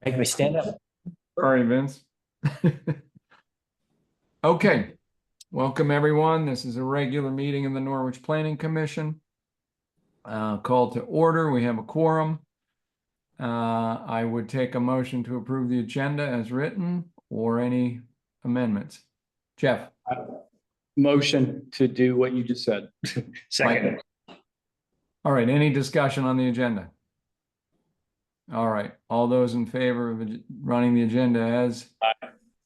Make me stand up. Sorry, Vince. Okay, welcome everyone. This is a regular meeting of the Norwich Planning Commission. Call to order. We have a quorum. I would take a motion to approve the agenda as written or any amendments. Jeff. Motion to do what you just said. Second. All right, any discussion on the agenda? All right, all those in favor of running the agenda as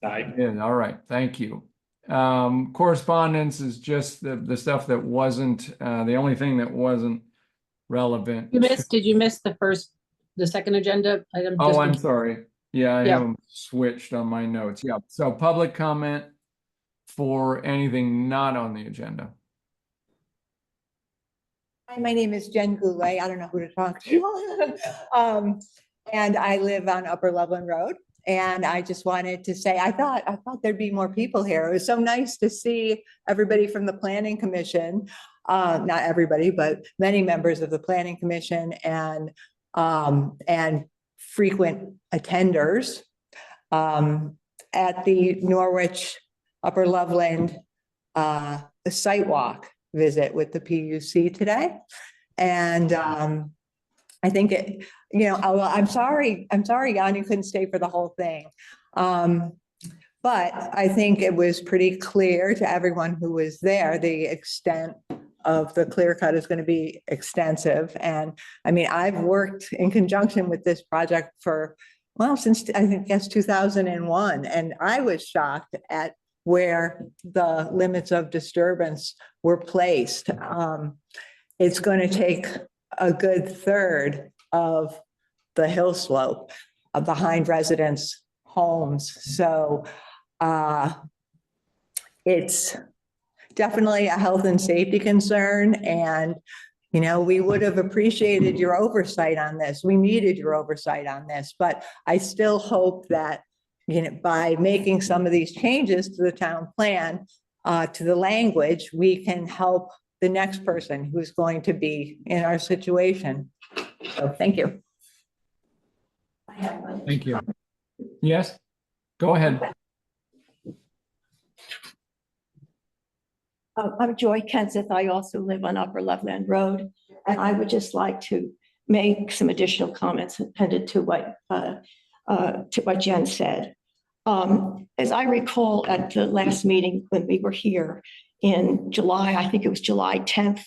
Aye. is, all right, thank you. Correspondence is just the stuff that wasn't, the only thing that wasn't relevant. Did you miss the second agenda item? Oh, I'm sorry. Yeah, I Yeah. have them switched on my notes. Yeah, so public comment for anything not on the agenda. Hi, my name is Jen Goulet. I don't know who to talk to. And I live on Upper Loveland Road. And I just wanted to say, I thought there'd be more people here. It was so nice to see everybody from the Planning Commission. Not everybody, but many members of the Planning Commission and frequent attenders at the Norwich Upper Loveland site walk visit with the PUC today. And I think it, I'm sorry, Jan, you couldn't stay for the whole thing. But I think it was pretty clear to everyone who was there, the extent of the clear cut is going to be extensive. And I mean, I've worked in conjunction with this project for, well, since I guess 2001. And I was shocked at where the limits of disturbance were placed. It's going to take a good third of the hill slope behind residents' homes. So it's definitely a health and safety concern. And, we would have appreciated your oversight on this. We needed your oversight on this, but I still hope that, by making some of these changes to the town plan, to the language, we can help the next person who's going to be in our situation. So thank you. Thank you. Yes, go ahead. I'm Joy Kenseth. I also live on Upper Loveland Road, and I would just like to make some additional comments appended to what Jen said. As I recall at the last meeting when we were here in July, I think it was July 10th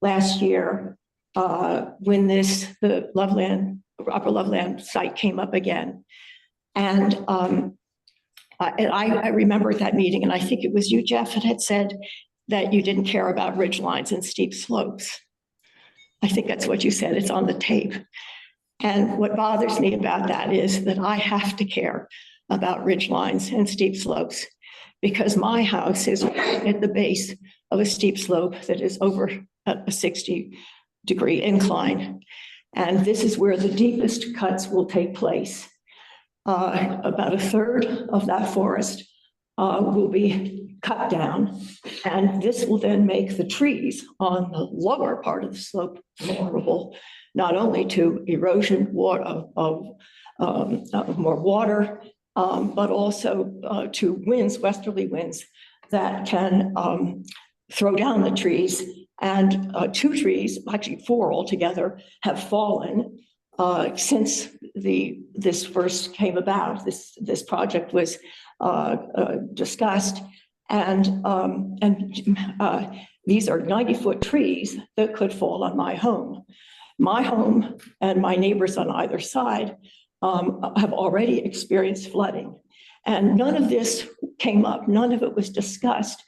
last year, when the Upper Loveland site came up again. And I remember that meeting, and I think it was you, Jeff, that had said that you didn't care about ridge lines and steep slopes. I think that's what you said. It's on the tape. And what bothers me about that is that I have to care about ridge lines and steep slopes because my house is at the base of a steep slope that is over a 60-degree incline. And this is where the deepest cuts will take place. About a third of that forest will be cut down, and this will then make the trees on the lower part of the slope vulnerable, not only to erosion of more water, but also to winds, westerly winds that can throw down the trees. And 2 trees, actually 4 altogether, have fallen since this first came about. This project was discussed, and these are 90-foot trees that could fall on my home. My home and my neighbors on either side have already experienced flooding, and none of this came up. None of it was discussed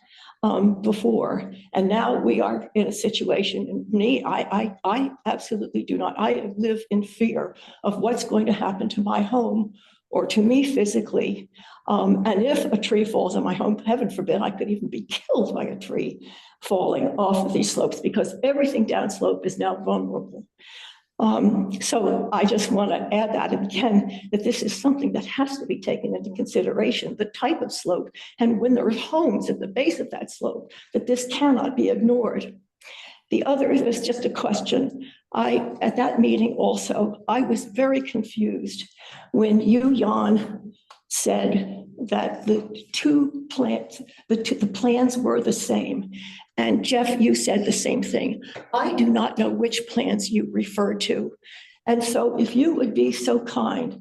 before, and now we are in a situation. I absolutely do not. I live in fear of what's going to happen to my home or to me physically. And if a tree falls on my home, heaven forbid, I could even be killed by a tree falling off of these slopes because everything downslope is now vulnerable. So I just want to add that again, that this is something that has to be taken into consideration, the type of slope, and when there are homes at the base of that slope, that this cannot be ignored. The other is just a question. At that meeting also, I was very confused when you, Jan, said that the two plans, the plans were the same. And Jeff, you said the same thing. I do not know which plans you referred to. And so if you would be so kind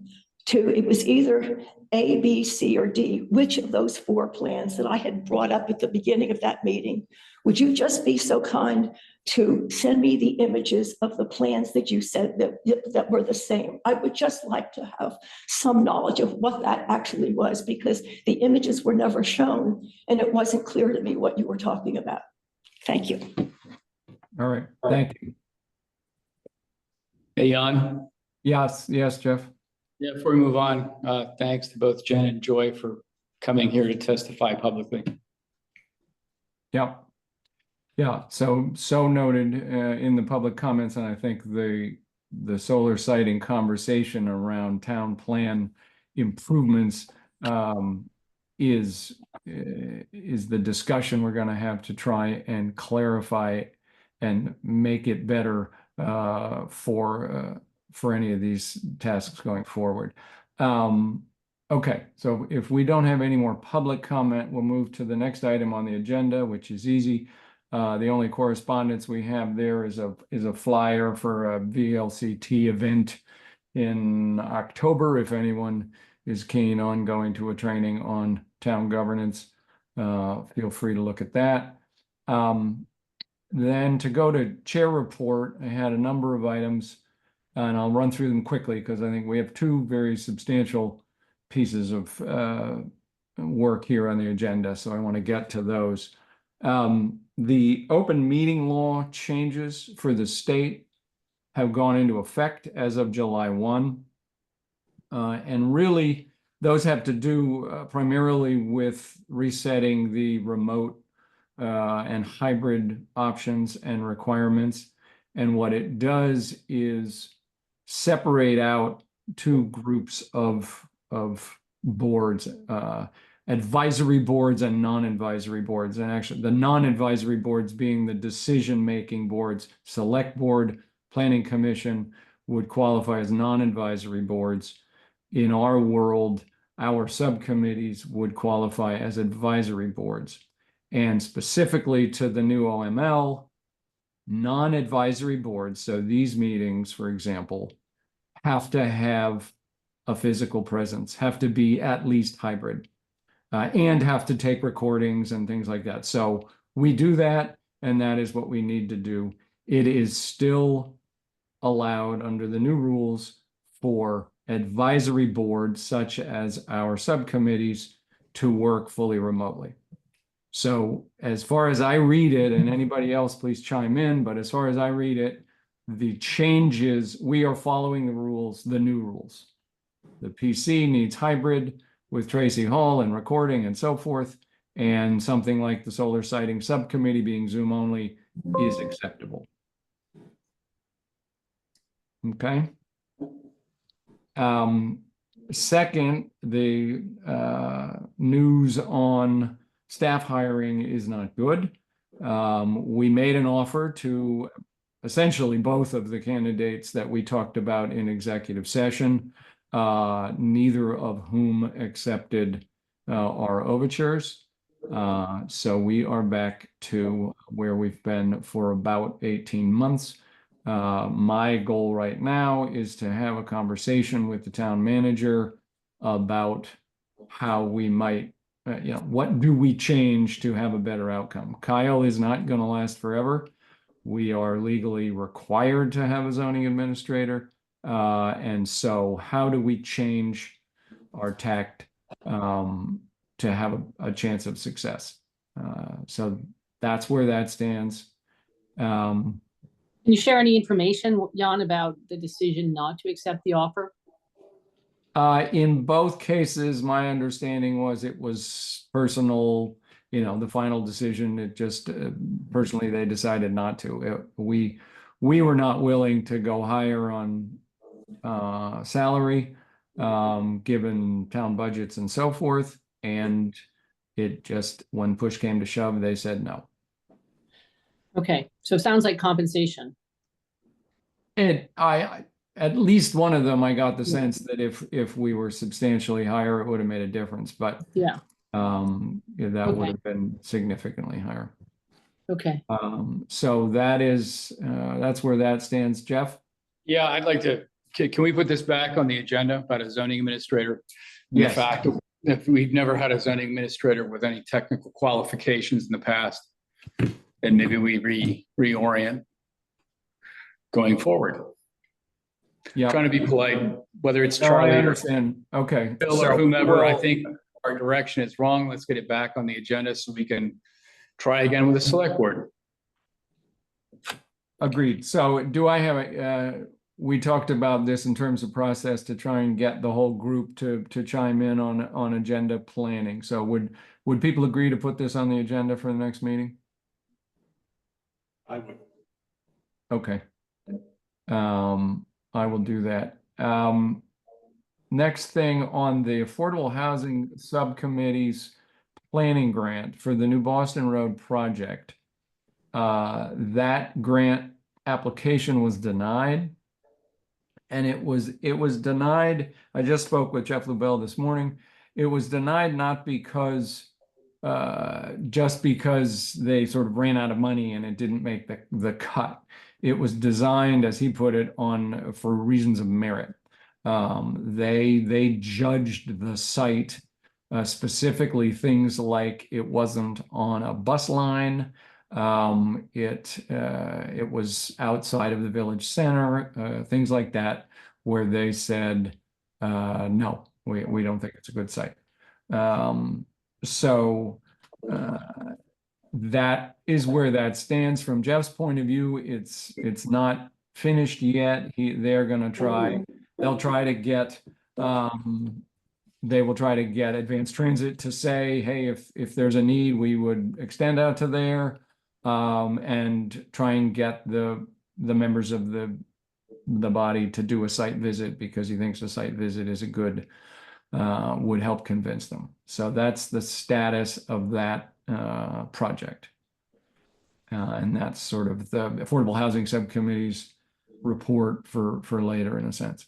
to, it was either A, B, C, or D, which of those 4 plans that I had brought up at the beginning of that meeting, would you just be so kind to send me the images of the plans that you said that were the same? I would just like to have some knowledge of what that actually was, because the images were never shown and it wasn't clear to me what you were talking about. Thank you. All right, thank you. Hey, Jan. Yes, Jeff. Yeah, before we move on, thanks to both Jen and Joy for coming here to testify publicly. Yep. Yeah, so noted in the public comments, and I think the solar siting conversation around town plan improvements is the discussion we're going to have to try and clarify and make it better for any of these tasks going forward. Okay, so if we don't have any more public comment, we'll move to the next item on the agenda, which is easy. The only correspondence we have there is a flyer for a VLCT event in October. If anyone is keen on going to a training on town governance, feel free to look at that. Then to go to chair report, I had a number of items, and I'll run through them quickly because I think we have 2 very substantial pieces of work here on the agenda, so I want to get to those. The open meeting law changes for the state have gone into effect as of July 1. And really, those have to do primarily with resetting the remote and hybrid options and requirements. And what it does is separate out 2 groups of boards, advisory boards and non-advisory boards. And actually the non-advisory boards being the decision-making boards. Select Board, Planning Commission would qualify as non-advisory boards. In our world, our subcommittees would qualify as advisory boards. And specifically to the new OML, non-advisory boards, so these meetings, for example, have to have a physical presence, have to be at least hybrid, and have to take recordings and things like that. So we do that, and that is what we need to do. It is still allowed under the new rules for advisory boards, such as our subcommittees, to work fully remotely. So as far as I read it, and anybody else please chime in, but as far as I read it, the changes, we are following the rules, the new rules. The PC needs hybrid with Tracy Hall and recording and so forth, and something like the solar siting subcommittee being Zoom only is acceptable. Okay. Second, the news on staff hiring is not good. We made an offer to essentially both of the candidates that we talked about in executive session, neither of whom accepted our overtures. So we are back to where we've been for about 18 months. My goal right now is to have a conversation with the town manager about how we might, what do we change to have a better outcome? Kyle is not going to last forever. We are legally required to have a zoning administrator. And so how do we change our tact to have a chance of success? So that's where that stands. Can you share any information, Jan, about the decision not to accept the offer? In both cases, my understanding was it was personal, the final decision, it just personally, they decided not to. We were not willing to go higher on salary, given town budgets and so forth. And it just, when push came to shove, they said no. Okay, so it sounds like compensation. At least one of them, I got the Yeah. sense that if we were substantially higher, it would have made a difference, but Yeah, yeah, that would Okay. have been significantly higher. okay. So that's where that stands. Jeff? Yeah, I'd like to, can we put this back on the agenda about a zoning administrator? And the Yes. fact that if we've never had a zoning administrator with any technical qualifications in the past, then maybe we reorient going forward. Yeah. Trying to be polite, whether it's No, I Charlie or understand. Okay. Bill So or whomever, I we'll- think our direction is wrong. Let's get it back on the agenda so we can try again with the select board. Agreed. So do I have we talked about this in terms of process to try and get the whole group to chime in on agenda planning. So would people agree to put this on the agenda for the next meeting? I would. Okay. I will do that. Next thing on the Affordable Housing Subcommittee's planning grant for the New Boston Road project. That grant application was denied. And it was denied. I just spoke with Jeff Lubell this morning. It was denied not because just because they sort of ran out of money and it didn't make the cut. It was designed, as he put it, for reasons of merit. They judged the site, specifically things like it wasn't on a bus line. It was outside of the village center, things like that, where they said, no, we don't think it's a good site. So that is where that stands from Jeff's point of view. It's not finished yet. They'll try to get they will try to get Advanced Transit to say, hey, if there's a need, we would extend out to there, and try and get the members of the body to do a site visit because he thinks a site visit is a good, would help convince them. So that's the status of that project. And that's sort of the Affordable Housing Subcommittee's report for later, in a sense.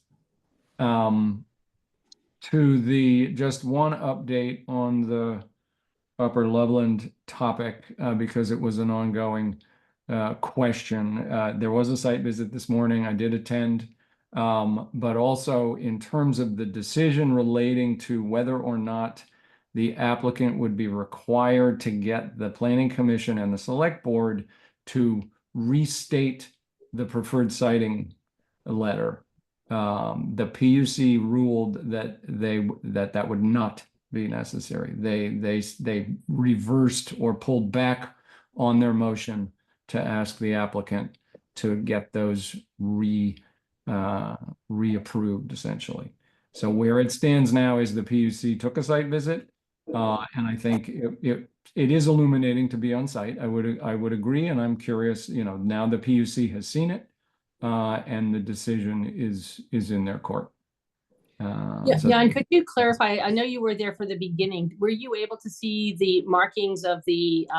Just one update on the Upper Loveland topic, because it was an ongoing question. There was a site visit this morning. I did attend, but also in terms of the decision relating to whether or not the applicant would be required to get the Planning Commission and the Select Board to restate the preferred siting letter. The PUC ruled that that would not be necessary. They reversed or pulled back on their motion to ask the applicant to get those reapproved, essentially. So where it stands now is the PUC took a site visit, and I think it is illuminating to be on site. I would agree, and I'm curious. Now the PUC has seen it, and the decision is in their court. Yeah, and could you clarify? I know you were there for the beginning. Were you able to see the markings of the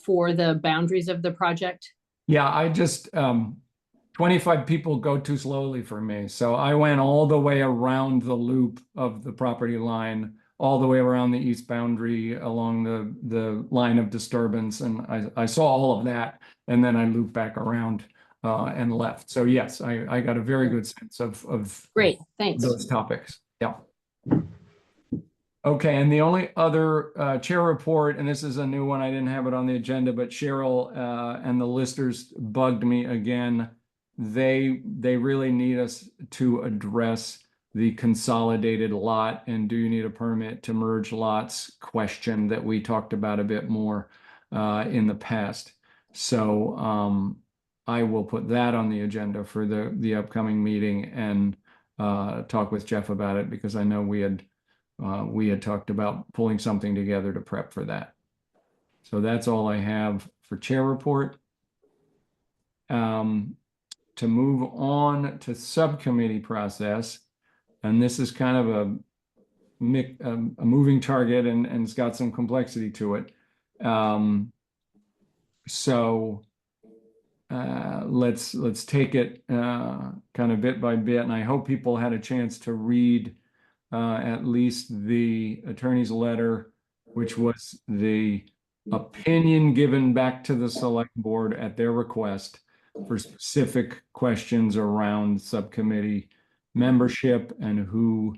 for the boundaries of the project? Yeah, I just 25 people go too slowly for me. So I went all the way around the loop of the property line, all the way around the east boundary along the line of disturbance. And I saw all of that. And then I looped back around and left. So yes, I got a very good sense of Great, thanks. those topics. Yeah. Okay, and the only other chair report, and this is a new one, I didn't have it on the agenda, but Cheryl and the listers bugged me again. They really need us to address the consolidated lot and do you need a permit to merge lots question that we talked about a bit more in the past. So I will put that on the agenda for the upcoming meeting and talk with Jeff about it, because I know we had talked about pulling something together to prep for that. So that's all I have for chair report. To move on to subcommittee process, and this is kind of a moving target and it's got some complexity to it. So let's take it kind of bit by bit, and I hope people had a chance to read at least the attorney's letter, which was the opinion given back to the select board at their request for specific questions around subcommittee membership and who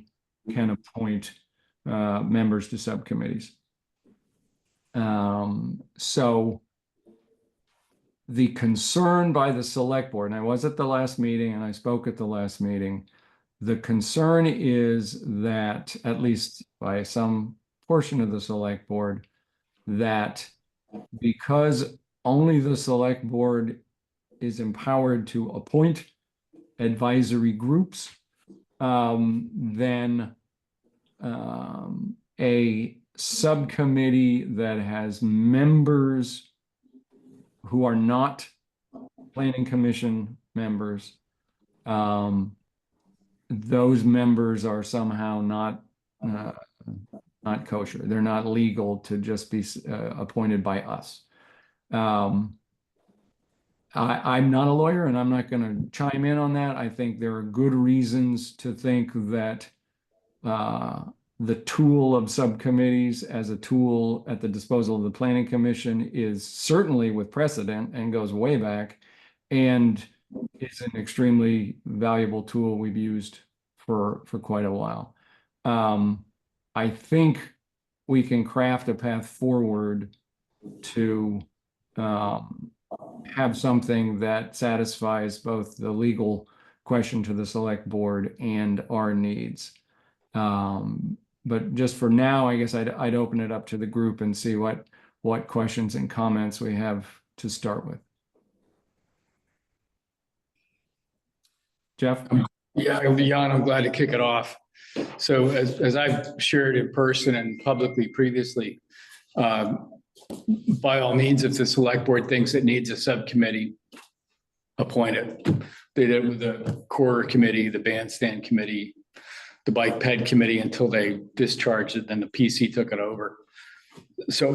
can appoint members to subcommittees. So the concern by the select board, and I was at the last meeting and I spoke at the last meeting, the concern is that, at least by some portion of the select board, that because only the select board is empowered to appoint advisory groups, then a subcommittee that has members who are not planning commission members, those members are somehow not kosher. They're not legal to just be appointed by us. I'm not a lawyer and I'm not going to chime in on that. I think there are good reasons to think that the tool of subcommittees as a tool at the disposal of the Planning Commission is certainly with precedent and goes way back, and is an extremely valuable tool we've used for quite a while. I think we can craft a path forward to have something that satisfies both the legal question to the select board and our needs. But just for now, I guess I'd open it up to the group and see what questions and comments we have to start with. Jeff? Yeah, Jan, I'm glad to kick it off. So as I've shared in person and publicly previously, by all means, if the select board thinks it needs a subcommittee, appoint it. They did it with the core committee, the bandstand committee, the bike ped committee until they discharged it, then the PC took it over. So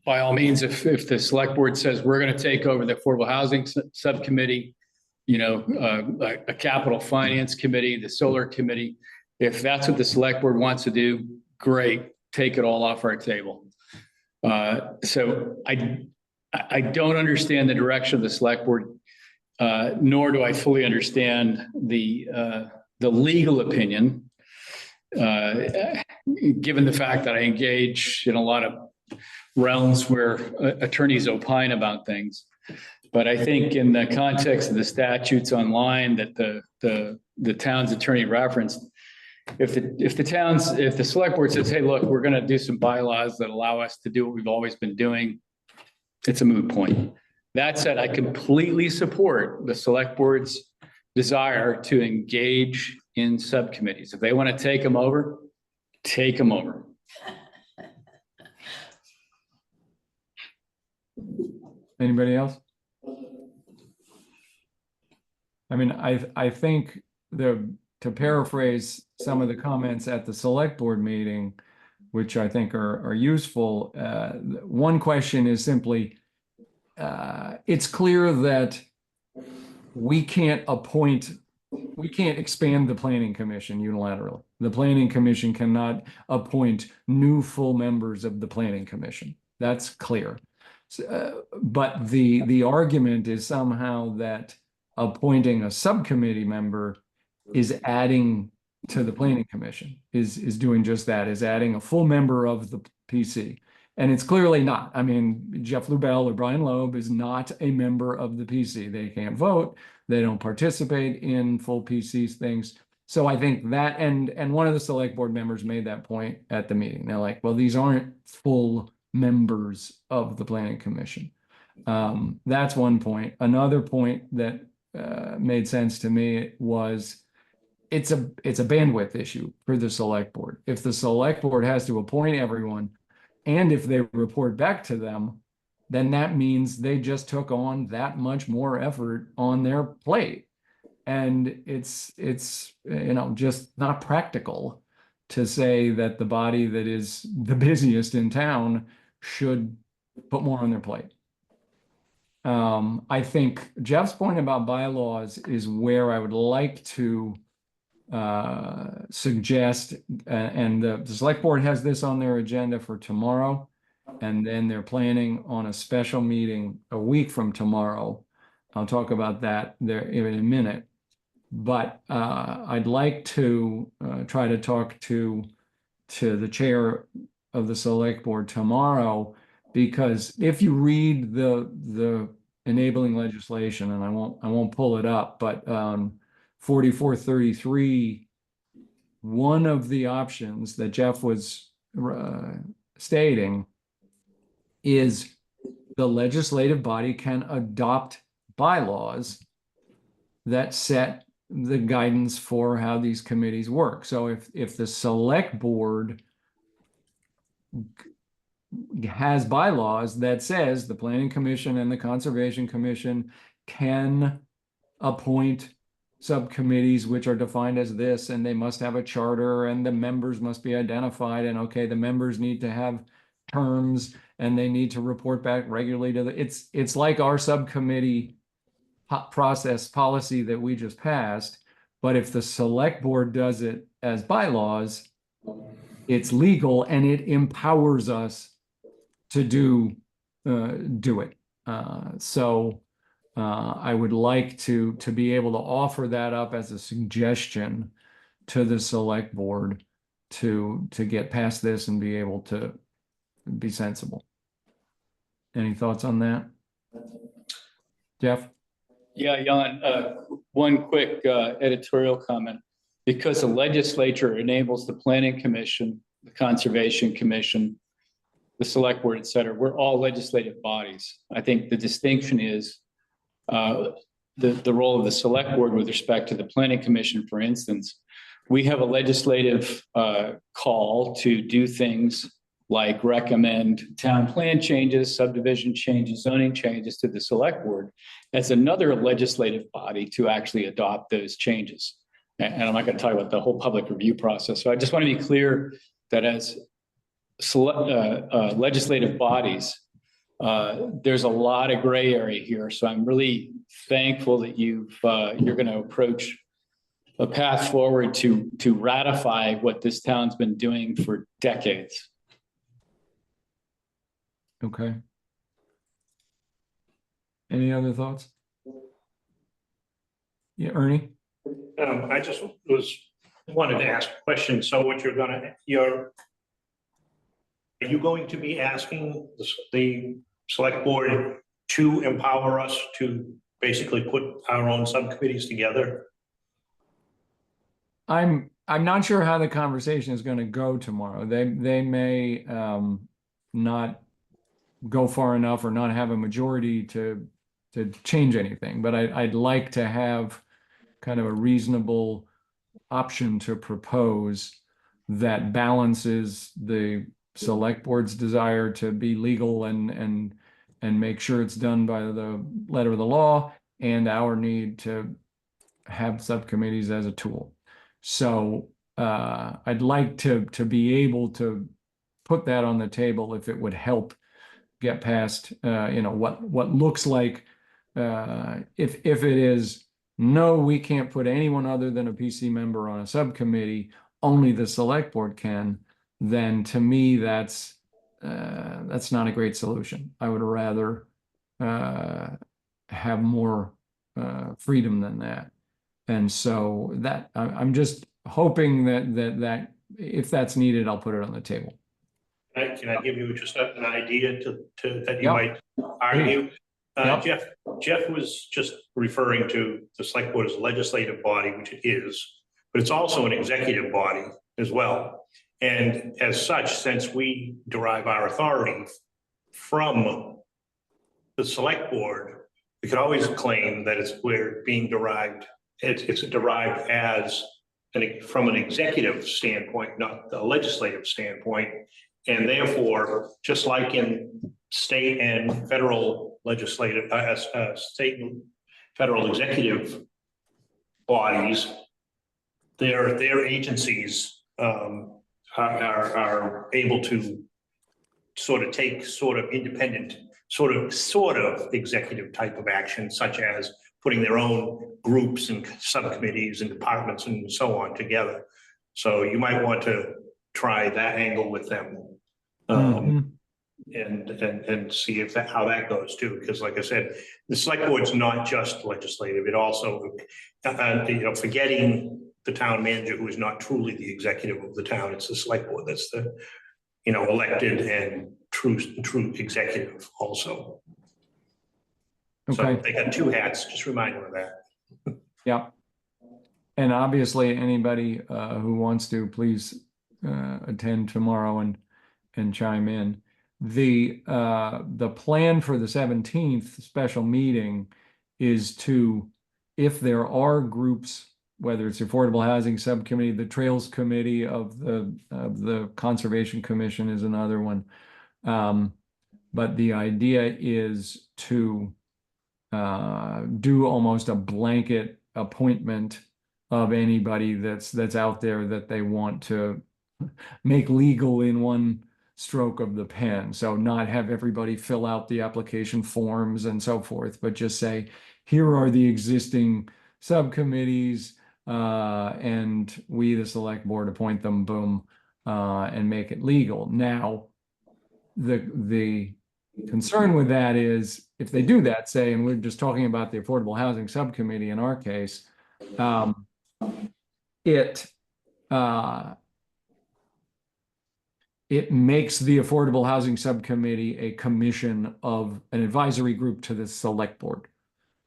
by all means, if the select board says we're going to take over the affordable housing subcommittee, you know, a capital finance committee, the solar committee, if that's what the select board wants to do, great, take it all off our table. So I don't understand the direction of the select board, nor do I fully understand the legal opinion, given the fact that I engage in a lot of realms where attorneys opine about things. But I think in the context of the statutes online that the town's attorney referenced, if the select board says, hey, look, we're going to do some bylaws that allow us to do what we've always been doing, it's a moot point. That said, I completely support the select board's desire to engage in subcommittees. If they want to take them over, take them over. Anybody else? I mean, I think to paraphrase some of the comments at the select board meeting, which I think are useful. One question is simply, it's clear that we can't expand the planning commission unilaterally. The planning commission cannot appoint new full members of the planning commission. That's clear. But the argument is somehow that appointing a subcommittee member is adding to the planning commission, is doing just that, is adding a full member of the PC. And it's clearly not. I mean, Jeff Lubell or Brian Loeb is not a member of the PC. They can't vote. They don't participate in full PC things. So I think that, and one of the select board members made that point at the meeting. They're like, well, these aren't full members of the planning commission. That's one point. Another point that made sense to me was it's a bandwidth issue for the select board. If the select board has to appoint everyone, and if they report back to them, then that means they just took on that much more effort on their plate. And it's you know, just not practical to say that the body that is the busiest in town should put more on their plate. I think Jeff's point about bylaws is where I would like to suggest, and the select board has this on their agenda for tomorrow. And then they're planning on a special meeting a week from tomorrow. I'll talk about that there in a minute. But I'd like to try to talk to the chair of the select board tomorrow, because if you read the enabling legislation, and I won't pull it up, but 4433, one of the options that Jeff was stating is the legislative body can adopt bylaws that set the guidance for how these committees work. So if the select board has bylaws that says the planning commission and the conservation commission can appoint subcommittees which are defined as this, and they must have a charter, and the members must be identified, and okay, the members need to have terms, and they need to report back regularly to it's like our subcommittee process policy that we just passed. But if the select board does it as bylaws, it's legal and it empowers us to do it. So I would like to be able to offer that up as a suggestion to the select board to get past this and be able to be sensible. Any thoughts on that? Jeff? Yeah, Jan, one quick editorial comment. Because the legislature enables the planning commission, the conservation commission, the select board, et cetera, we're all legislative bodies. I think the distinction is the role of the select board with respect to the planning commission, for instance. We have a legislative call to do things like recommend town plan changes, subdivision changes, zoning changes to the select board as another legislative body to actually adopt those changes. And I'm not going to talk about the whole public review process. So I just want to be clear that as legislative bodies, there's a lot of gray area here. So I'm really thankful that you're going to approach a path forward to ratify what this town's been doing for decades. Okay. Any other thoughts? Yeah, Ernie? I just wanted to ask a question. So what are you going to be asking the select board to empower us to basically put our own subcommittees together? I'm not sure how the conversation is going to go tomorrow. They may not go far enough or not have a majority to change anything, but I'd like to have kind of a reasonable option to propose that balances the select board's desire to be legal and make sure it's done by the letter of the law, and our need to have subcommittees as a tool. So I'd like to be able to put that on the table if it would help get past what looks like if it is no, we can't put anyone other than a PC member on a subcommittee, only the select board can, then to me that's not a great solution. I would rather have more freedom than that. And so that I'm just hoping that if that's needed, I'll put it on the table. Can I give you just an idea that you Yep. might argue? Yep. Jeff was just referring to the select board as a legislative body, which it is, but it's also an executive body as well. And as such, since we derive our authority from the select board, we could always claim that we're being derived. It's derived as from an executive standpoint, not the legislative standpoint. And therefore, just like in state and federal legislative, state and federal executive bodies, their agencies are able to take independent sort of executive type of action, such as putting their own groups and subcommittees and departments and so on together. So you might want to try that angle with them. Mhm. And see if how that goes too, because like I said, the select board's not just legislative, it also, forgetting the town manager who is not truly the executive of the town, it's the select board that's the, elected and true executive also. So Okay. they got two hats, just remind them of that. Yeah. And obviously, anybody who wants to, please attend tomorrow and chime in. The plan for the 17th special meeting is to, if there are groups, whether it's the Affordable Housing Subcommittee, the Trails Committee of the Conservation Commission is another one. But the idea is to do almost a blanket appointment of anybody that's out there that they want to make legal in one stroke of the pen. So not have everybody fill out the application forms and so forth, but just say, here are the existing subcommittees, and we, the select board, appoint them, boom, and make it legal. Now, the concern with that is if they do that, say, and we're just talking about the Affordable Housing Subcommittee in our case, it makes the Affordable Housing Subcommittee a commission of an advisory group to the select board,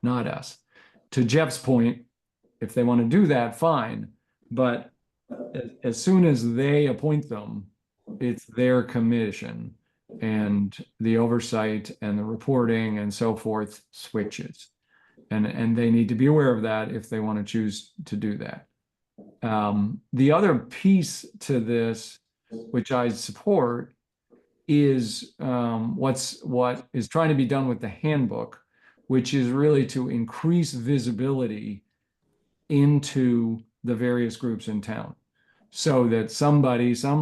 not us. To Jeff's point, if they want to do that, fine. But as soon as they appoint them, it's their commission, and the oversight and the reporting and so forth switches. And they need to be aware of that if they want to choose to do that. The other piece to this, which I support, is what is trying to be done with the handbook, which is really to increase visibility into the various groups in town, so that some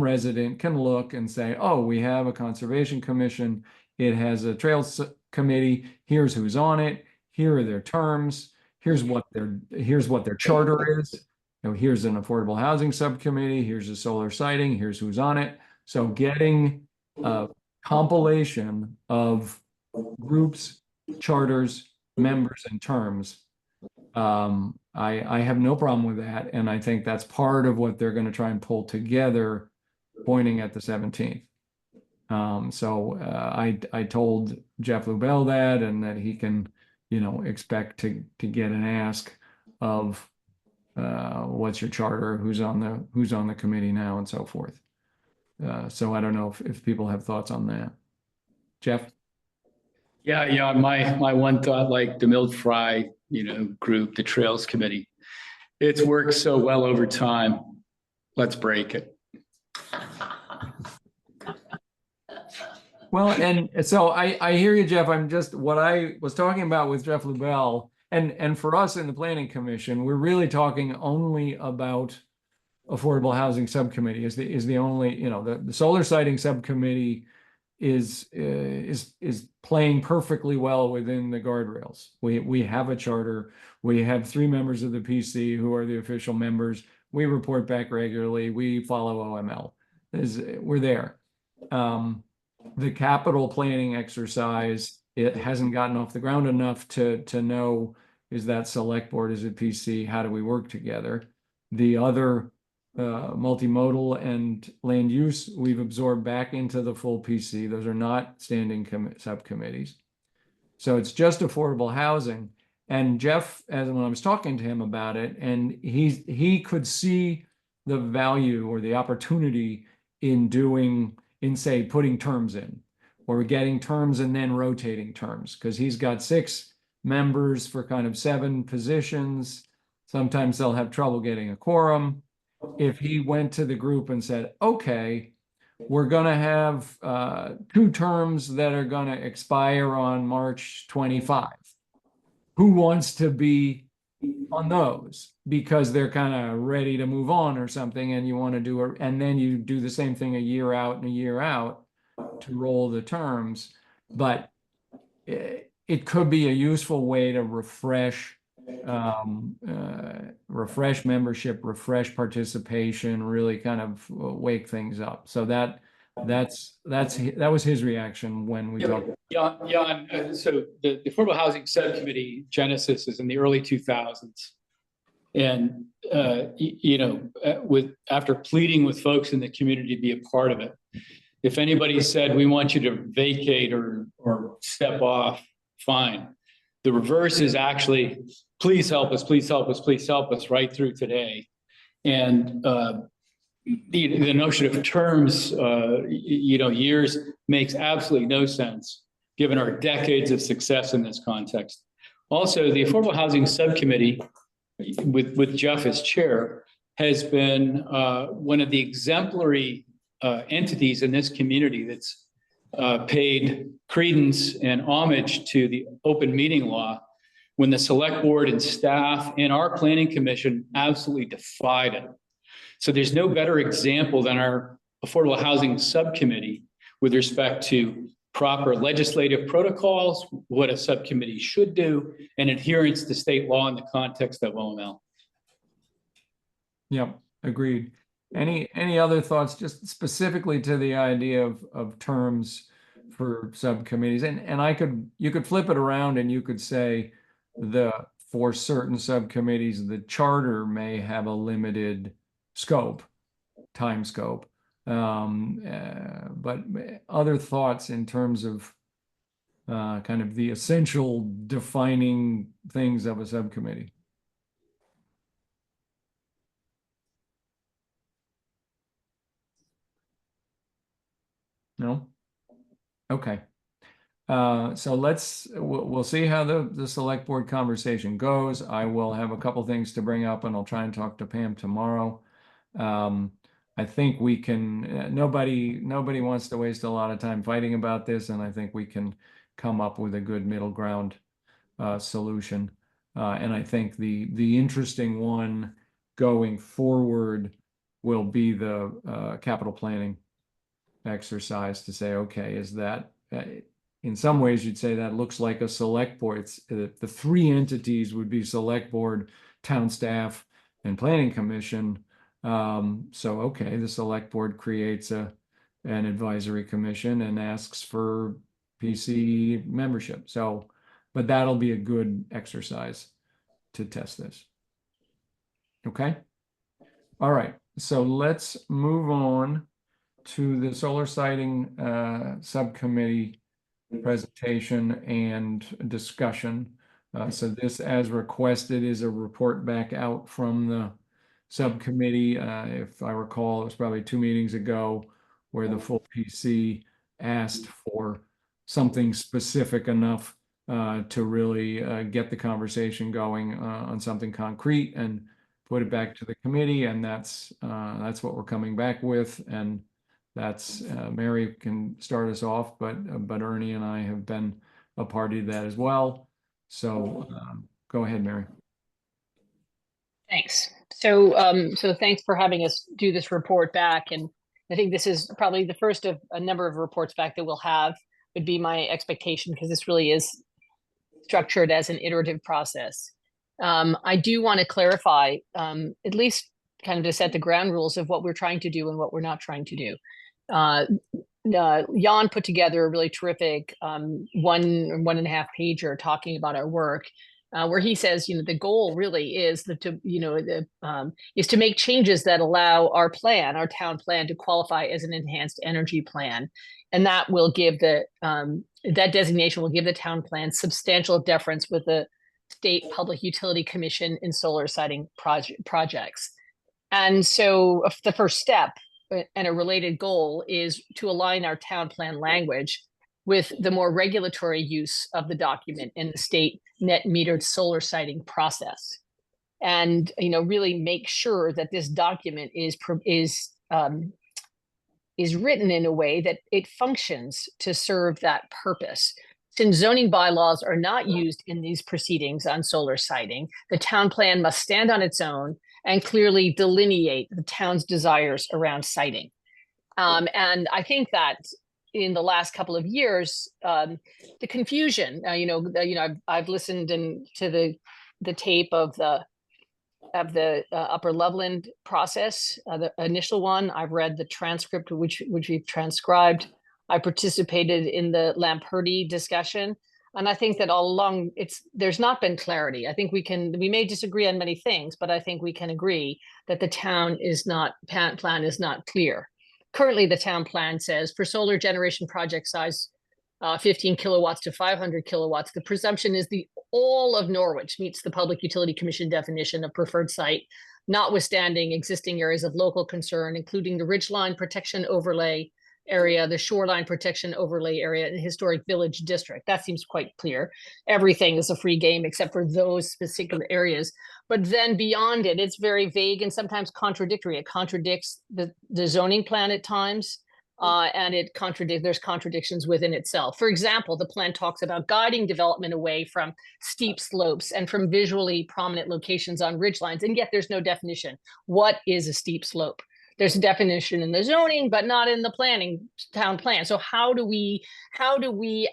resident can look and say, oh, we have a conservation commission, it has a trails committee, here's who's on it, here are their terms, here's what their charter is. Here's an affordable housing subcommittee, here's a solar siting, here's who's on it. So getting a compilation of groups, charters, members, and terms, I have no problem with that. And I think that's part of what they're going to try and pull together pointing at the 17th. I told Jeff Lubell that, and that he can, expect to get an ask of what's your charter, who's on the committee now, and so forth. So I don't know if people have thoughts on that. Jeff? Yeah, my one thought, like the Milt Fry, group, the Trails Committee, it's worked so well over time. Let's break it. Well, and so I hear you, Jeff. What I was talking about with Jeff Lubell, and for us in the Planning Commission, we're really talking only about Affordable Housing Subcommittee is the only, the Solar Siting Subcommittee is playing perfectly well within the guardrails. We have a charter. We have 3 members of the PC who are the official members. We report back regularly. We follow OML. We're there. The capital planning exercise, it hasn't gotten off the ground enough to know, is that select board, is it PC, how do we work together? The other multimodal and land use, we've absorbed back into the full PC. Those are not standing subcommittees. So it's just affordable housing. And Jeff, when I was talking to him about it, and he could see the value or the opportunity in say, putting terms in, or getting terms and then rotating terms, because he's got 6 members for kind of 7 positions. Sometimes they'll have trouble getting a quorum. If he went to the group and said, okay, we're going to have 2 terms that are going to expire on March 25. Who wants to be on those? Because they're kind of ready to move on or something, and you want to do it, and then you do the same thing a year out and a year out to roll the terms. But it could be a useful way to refresh membership, refresh participation, really kind of wake things up. So that was his reaction when we talked. Yeah. So the Affordable Housing Subcommittee genesis is in the early 2000s. And, after pleading with folks in the community to be a part of it, if anybody said, we want you to vacate or step off, fine. The reverse is actually, please help us, please help us, please help us, right through today. And the notion of terms, years makes absolutely no sense, given our decades of success in this context. Also, the Affordable Housing Subcommittee, with Jeff as chair, has been one of the exemplary entities in this community that's paid credence and homage to the open meeting law when the select board and staff and our planning commission absolutely defied it. So there's no better example than our Affordable Housing Subcommittee with respect to proper legislative protocols, what a subcommittee should do, and adherence to state law in the context of OML. Yep, agreed. Any other thoughts, just specifically to the idea of terms for subcommittees? And you could flip it around and you could say for certain subcommittees, the charter may have a limited time scope. But other thoughts in terms of kind of the essential defining things of a subcommittee? No? Okay. So we'll see how the select board conversation goes. I will have a couple things to bring up and I'll try and talk to Pam tomorrow. I think we can, nobody wants to waste a lot of time fighting about this, and I think we can come up with a good middle ground solution. And I think the interesting one going forward will be the capital planning exercise to say, okay, is that, in some ways you'd say that looks like a select board. The three entities would be select board, town staff, and planning commission. So, okay, the select board creates an advisory commission and asks for PC membership. So, but that'll be a good exercise to test this. Okay. All right. So let's move on to the solar siting subcommittee presentation and discussion. So this, as requested, is a report back out from the subcommittee. If I recall, it was probably 2 meetings ago where the full PC asked for something specific enough to really get the conversation going on something concrete and put it back to the committee. And that's what we're coming back with. And that's Mary can start us off, but Ernie and I have been a party to that as well. So go ahead, Mary. Thanks. So thanks for having us do this report back. And I think this is probably the first of a number of reports back that we'll have, would be my expectation, because this really is structured as an iterative process. I do want to clarify, at least kind of to set the ground rules of what we're trying to do and what we're not trying to do. Jan put together a really terrific 1.5 pager talking about our work, where he says, the goal really is to make changes that allow our town plan, to qualify as an enhanced energy plan, and that will give that designation will give the town plan substantial deference with the State Public Utility Commission in solar siting projects. And so the first step and a related goal is to align our town plan language with the more regulatory use of the document in the state net metered solar siting process. And, really make sure that this document is written in a way that it functions to serve that purpose. Since zoning bylaws are not used in these proceedings on solar siting, the town plan must stand on its own and clearly delineate the town's desires around siting. And I think that in the last couple of years, the confusion, I've listened to the tape of the Upper Loveland process, the initial one. I've read the transcript, which we've transcribed. I participated in the Lamperti discussion. And I think that all along there's not been clarity. I think we may disagree on many things, but I think we can agree that the town plan is not clear. Currently, the town plan says for solar generation project size 15 kilowatts to 500 kilowatts, the presumption is all of Norwich meets the Public Utility Commission definition of preferred site, notwithstanding existing areas of local concern, including the Ridgeline Protection Overlay area, the Shoreline Protection Overlay area, and Historic Village District. That seems quite clear. Everything is a free game except for those specific areas. But then beyond it, it's very vague and sometimes contradictory. It contradicts the zoning plan at times. And there's contradictions within itself. For example, the plan talks about guiding development away from steep slopes and from visually prominent locations on ridgelines, and yet there's no definition. What is a steep slope? There's a definition in the zoning, but not in the town plan. So how do we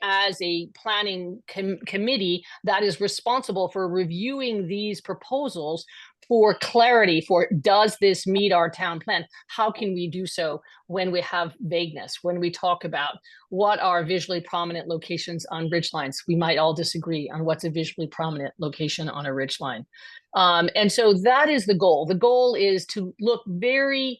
as a planning committee that is responsible for reviewing these proposals for clarity, does this meet our town plan? How can we do so when we have vagueness, when we talk about what are visually prominent locations on ridgelines? We might all disagree on what's a visually prominent location on a ridgeline. And so that is the goal. The goal is to look very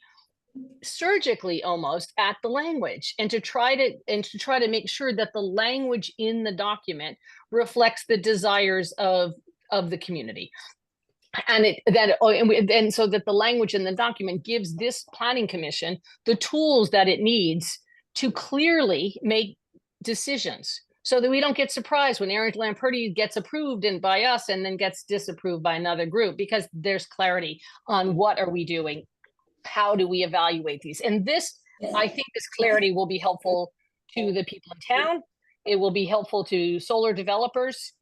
surgically almost at the language and to try to make sure that the language in the document reflects the desires of the community. And so that the language in the document gives this planning commission the tools that it needs to clearly make decisions, so that we don't get surprised when Aaron Lamperti gets approved by us and then gets disapproved by another group, because there's clarity on what are we doing, how do we evaluate these. And this, I think this clarity will be helpful to the people in town. It will be helpful to solar developers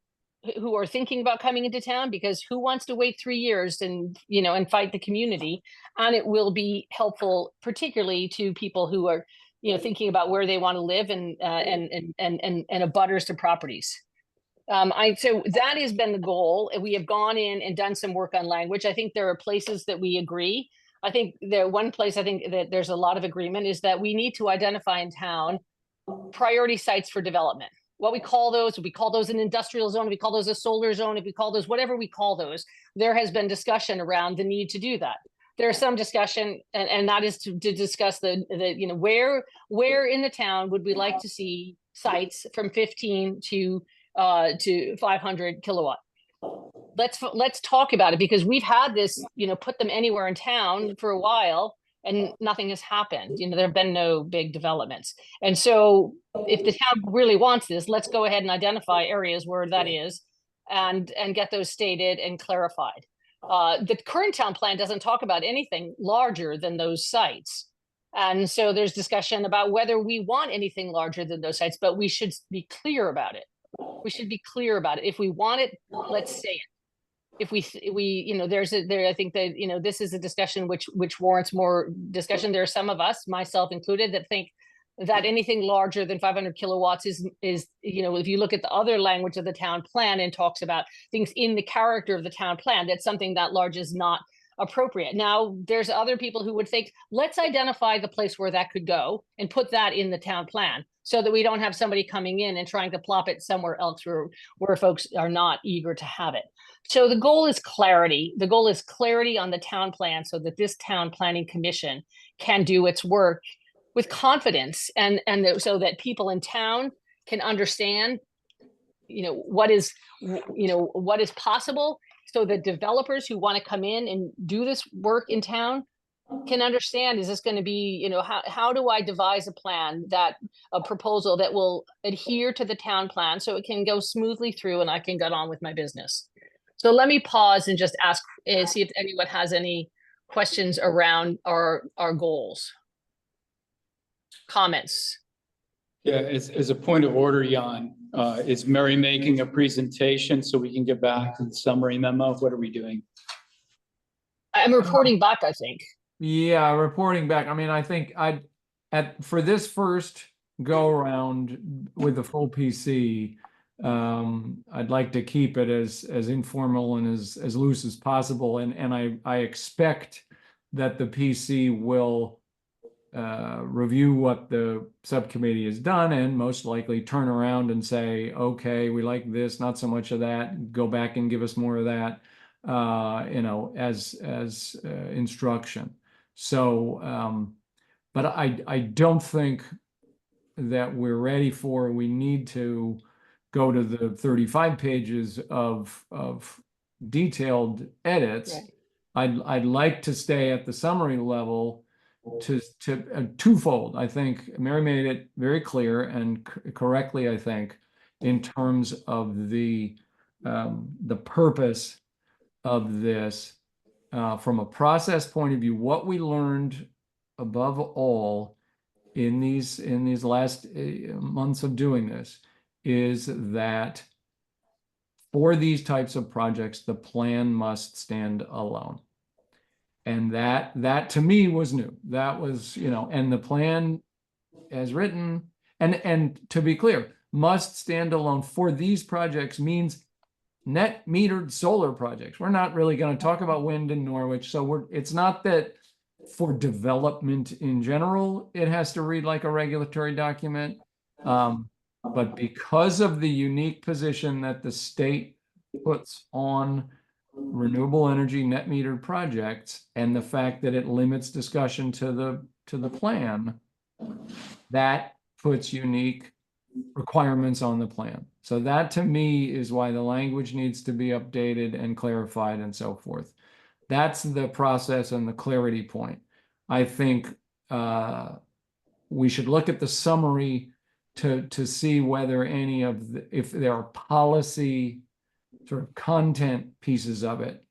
who are thinking about coming into town, because who wants to wait 3 years and fight the community? And it will be helpful particularly to people who are thinking about where they want to live and abutters to properties. So that has been the goal. We have gone in and done some work on language. I think there are places that we agree. I think one place I think that there's a lot of agreement is that we need to identify in town priority sites for development. What we call those an industrial zone, if we call those a solar zone, if we call those whatever we call those, there has been discussion around the need to do that. There's some discussion, and that is to discuss the where in the town would we like to see sites from 15 to 500 kilowatt. Let's talk about it, because we've had this, put them anywhere in town for a while and nothing has happened. There have been no big developments. And so if the town really wants this, let's go ahead and identify areas where that is and get those stated and clarified. The current town plan doesn't talk about anything larger than those sites. And so there's discussion about whether we want anything larger than those sites, but we should be clear about it. We should be clear about it. If we want it, let's say it. If we I think that, this is a discussion which warrants more discussion. There are some of us, myself included, that think that anything larger than 500 kilowatts is, if you look at the other language of the town plan and talks about things in the character of the town plan, that something that large is not appropriate. Now, there's other people who would think, let's identify the place where that could go and put that in the town plan, so that we don't have somebody coming in and trying to plop it somewhere else where folks are not eager to have it. So the goal is clarity. The goal is clarity on the town plan, so that this town planning commission can do its work with confidence, and so that people in town can understand, what is possible, so that developers who want to come in and do this work in town can understand, is this going to be, how do I devise a proposal that will adhere to the town plan so it can go smoothly through and I can get on with my business. So let me pause and just ask, see if anyone has any questions around our goals. Comments? Yeah, as a point of order, Jan, is Mary making a presentation so we can get back to the summary memo? What are we doing? I'm reporting back, I think. Yeah, reporting back. I mean, I think for this first go around with the full PC. I'd like to keep it as informal and as loose as possible. And I expect that the PC will review what the subcommittee has done and most likely turn around and say, okay, we like this, not so much of that, go back and give us more of that, as instruction. So, but I don't think that we're ready for, we need to go to the 35 pages of detailed edits. Right. I'd like to stay at the summary level to twofold. I think Mary made it very clear and correctly, I think, in terms of the purpose of this from a process point of view. What we learned above all in these last months of doing this is that for these types of projects, the plan must stand alone. And that to me was new. That was, and the plan as written, and to be clear, must stand alone for these projects means net metered solar projects. We're not really going to talk about wind in Norwich. So it's not that for development in general, it has to read like a regulatory document. But because of the unique position that the state puts on renewable energy net metered projects and the fact that it limits discussion to the plan, that puts unique requirements on the plan. So that to me is why the language needs to be updated and clarified and so forth. That's the process and the clarity point. I think we should look at the summary to see whether any of if there are policy sort of content pieces of it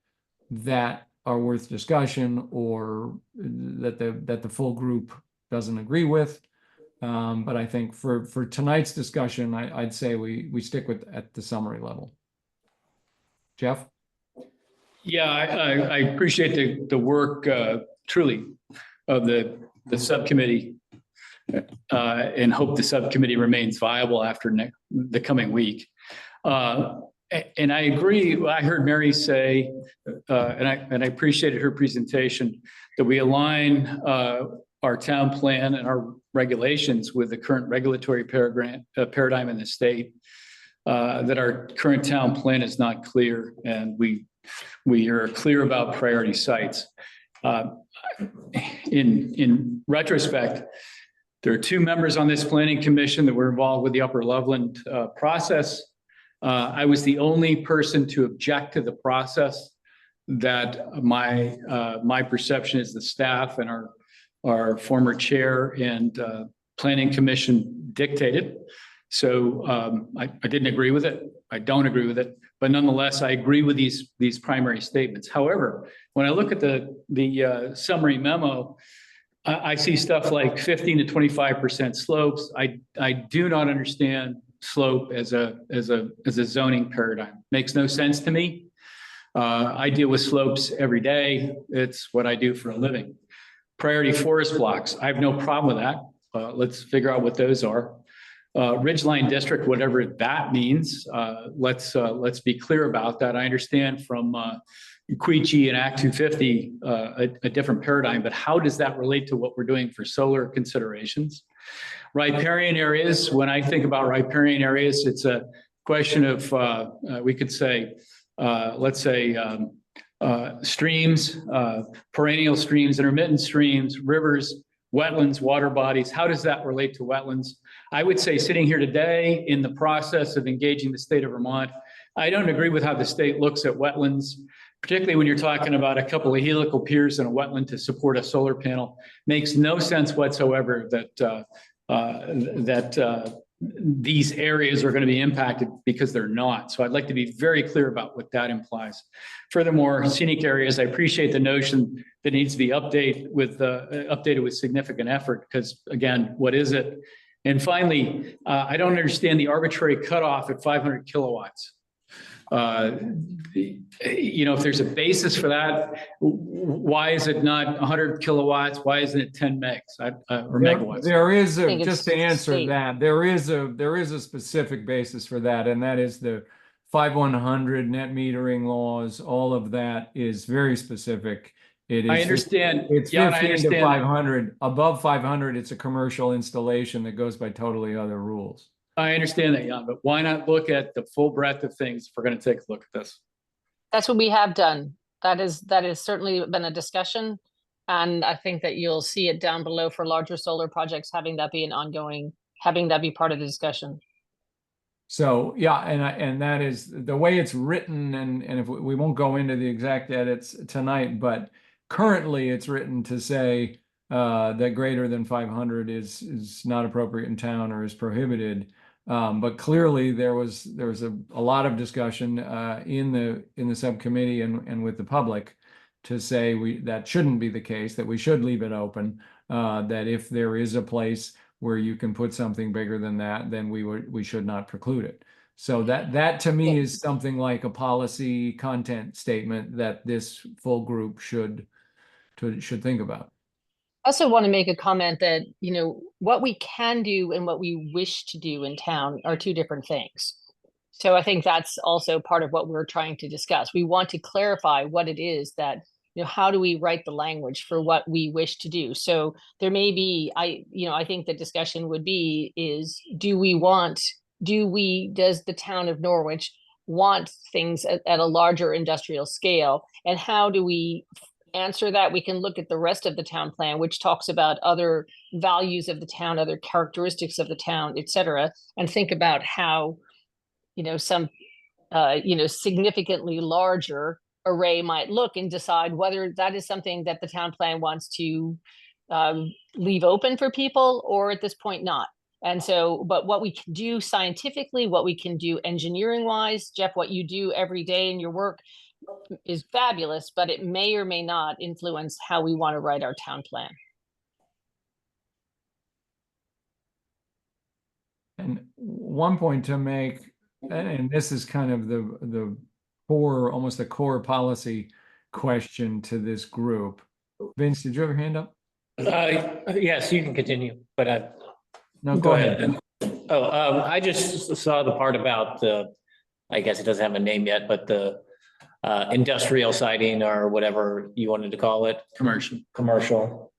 that are worth discussion or that the full group doesn't agree with. But I think for tonight's discussion, I'd say we stick with at the summary level. Jeff? Yeah, I appreciate the work truly of the subcommittee and hope the subcommittee remains viable after the coming week. And I agree. I heard Mary say, and I appreciated her presentation, that we align our town plan and our regulations with the current regulatory paradigm in the state. That our current town plan is not clear, and we are clear about priority sites. In retrospect, there are two members on this planning commission that were involved with the Upper Loveland process. I was the only person to object to the process that my perception is the staff and our former chair and planning commission dictated. So I didn't agree with it. I don't agree with it, but nonetheless, I agree with these primary statements. However, when I look at the summary memo, I see stuff like 15 to 25% slopes. I do not understand slope as a zoning paradigm. Makes no sense to me. I deal with slopes every day. It's what I do for a living. Priority forest blocks. I have no problem with that. Let's figure out what those are. Ridgeline district, whatever that means. Let's be clear about that. I understand from Queechee and Act 250 a different paradigm, but how does that relate to what we're doing for solar considerations? Riparian areas. When I think about riparian areas, it's a question of we could say, let's say streams, perennial streams, intermittent streams, rivers, wetlands, water bodies. How does that relate to wetlands? I would say sitting here today in the process of engaging the state of Vermont, I don't agree with how the state looks at wetlands, particularly when you're talking about a couple of helical piers in a wetland to support a solar panel. Makes no sense whatsoever that these areas are going to be impacted because they're not. So I'd like to be very clear about what that implies. Furthermore, scenic areas, I appreciate the notion that needs to be updated with significant effort because, again, what is it? And finally, I don't understand the arbitrary cutoff at 500 kilowatts. If there's a basis for that, why is it not 100 kilowatts? Why isn't it 10 megs or megawatts? There is think just to it's answer state. that, there is a specific basis for that, and that is the 5100 net metering laws. All of that is very specific. It is. I understand. It's Yeah, I 15 to understand that. 500. Above 500, it's a commercial installation that goes by totally other rules. I understand that, Jan, but why not look at the full breadth of things if we're going to take a look at this? That's what we have done. That is certainly been a discussion. And I think that you'll see it down below for larger solar projects, having that be having that be part of the discussion. So, yeah, and that is the way it's written, and if we won't go into the exact edits tonight, but currently it's written to say that greater than 500 is not appropriate in town or is prohibited. But clearly there was a lot of discussion in the subcommittee and with the public to say that shouldn't be the case, that we should leave it open, that if there is a place where you can put something bigger than that, then we should not preclude it. So that to me is something like a policy content statement that this full group should think about. I also want to make a comment that, what we can do and what we wish to do in town are two different things. So I think that's also part of what we're trying to discuss. We want to clarify what it is that, how do we write the language for what we wish to do? So there may be, I think the discussion would be is, does the town of Norwich want things at a larger industrial scale? And how do we answer that? We can look at the rest of the town plan, which talks about other values of the town, other characteristics of the town, et cetera, and think about how, some, significantly larger array might look, and decide whether that is something that the town plan wants to leave open for people, or at this point not. And so, but what we can do scientifically, what we can do engineering wise, Jeff, what you do every day in your work is fabulous, but it may or may not influence how we want to write our town plan. And one point to make, and this is kind of the core, almost a core policy question to this group. Vince, did you have your hand up? Yes, you can continue, but No, go ahead. I just saw the part about I guess it doesn't have a name yet, but the industrial siding or whatever you wanted to call it. Commercial.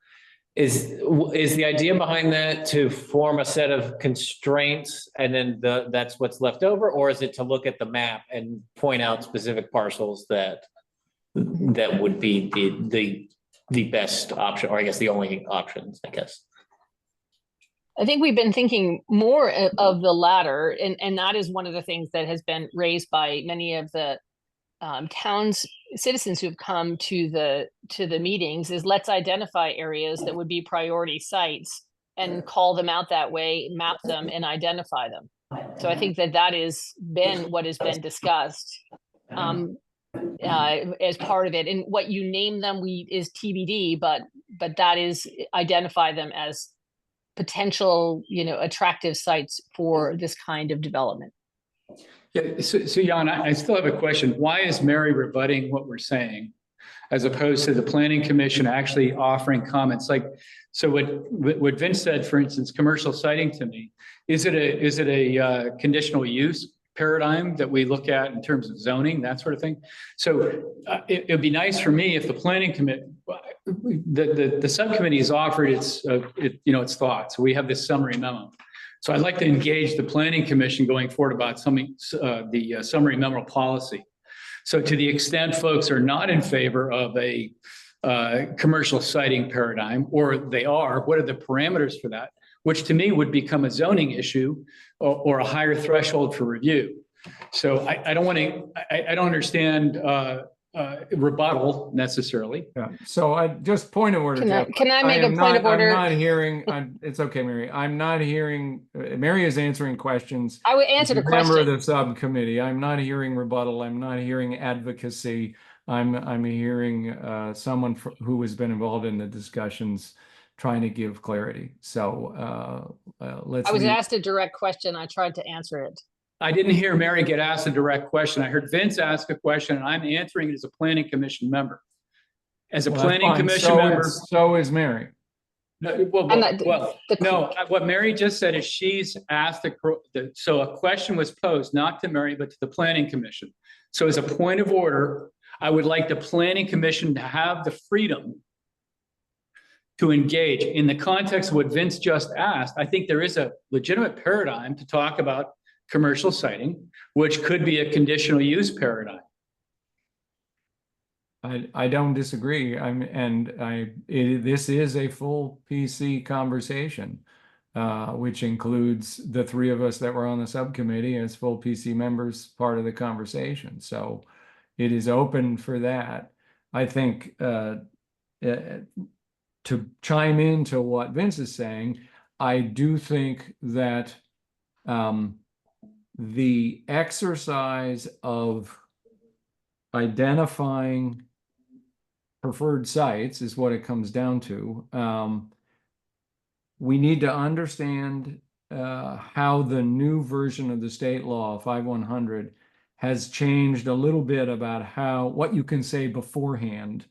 Is the idea behind that to form a set of constraints and then that's what's left over, or is it to look at the map and point out specific parcels that would be the best option, or I guess the only options, I guess? I think we've been thinking more of the latter, and that is one of the things that has been raised by many of the town's citizens who've come to the meetings, is let's identify areas that would be priority sites and call them out that way, map them and identify them. So I think that is been what has been discussed as part of it. And what you name them is TBD, but that is identify them as potential, attractive sites for this kind of development. Yeah, so Jan, I still have a question. Why is Mary rebutting what we're saying, as opposed to the planning commission actually offering comments? So what Vince said, for instance, commercial siding to me, is it a conditional use paradigm that we look at in terms of zoning, that sort of thing? So it'd be nice for me if the planning committee, the subcommittee has offered its thoughts. We have this summary memo. So I'd like to engage the planning commission going forward about the summary memo policy. So to the extent folks are not in favor of a commercial siding paradigm, or they are, what are the parameters for that? Which to me would become a zoning issue or a higher threshold for review. So I don't understand rebuttal necessarily. Yeah. So I just point of order. Can I make a point of order? I'm not hearing. It's okay, Mary. I'm not hearing. Mary is answering questions. I would answer the question. Member of the subcommittee. I'm not hearing rebuttal. I'm not hearing advocacy. I'm hearing someone who has been involved in the discussions, trying to give clarity. So let's. I was asked a direct question. I tried to answer it. I didn't hear Mary get asked a direct question. I heard Vince ask a question and I'm answering it as a planning commission member. As a Well, that's planning fine. commission So member. so is Mary. No, well, And no, what Mary just said is she's asked so a question was posed, not to Mary, but to the planning commission. So as a point of order, I would like the planning commission to have the freedom to engage in the context of what Vince just asked. I think there is a legitimate paradigm to talk about commercial siting, which could be a conditional use paradigm. I don't disagree. This is a full PC conversation, which includes the three of us that were on the subcommittee as full PC members, part of the conversation. So it is open for that. I think to chime into what Vince is saying, I do think that the exercise of identifying preferred sites is what it comes down to. We need to understand how the new version of the state law 5100 has changed a little bit about what you can say beforehand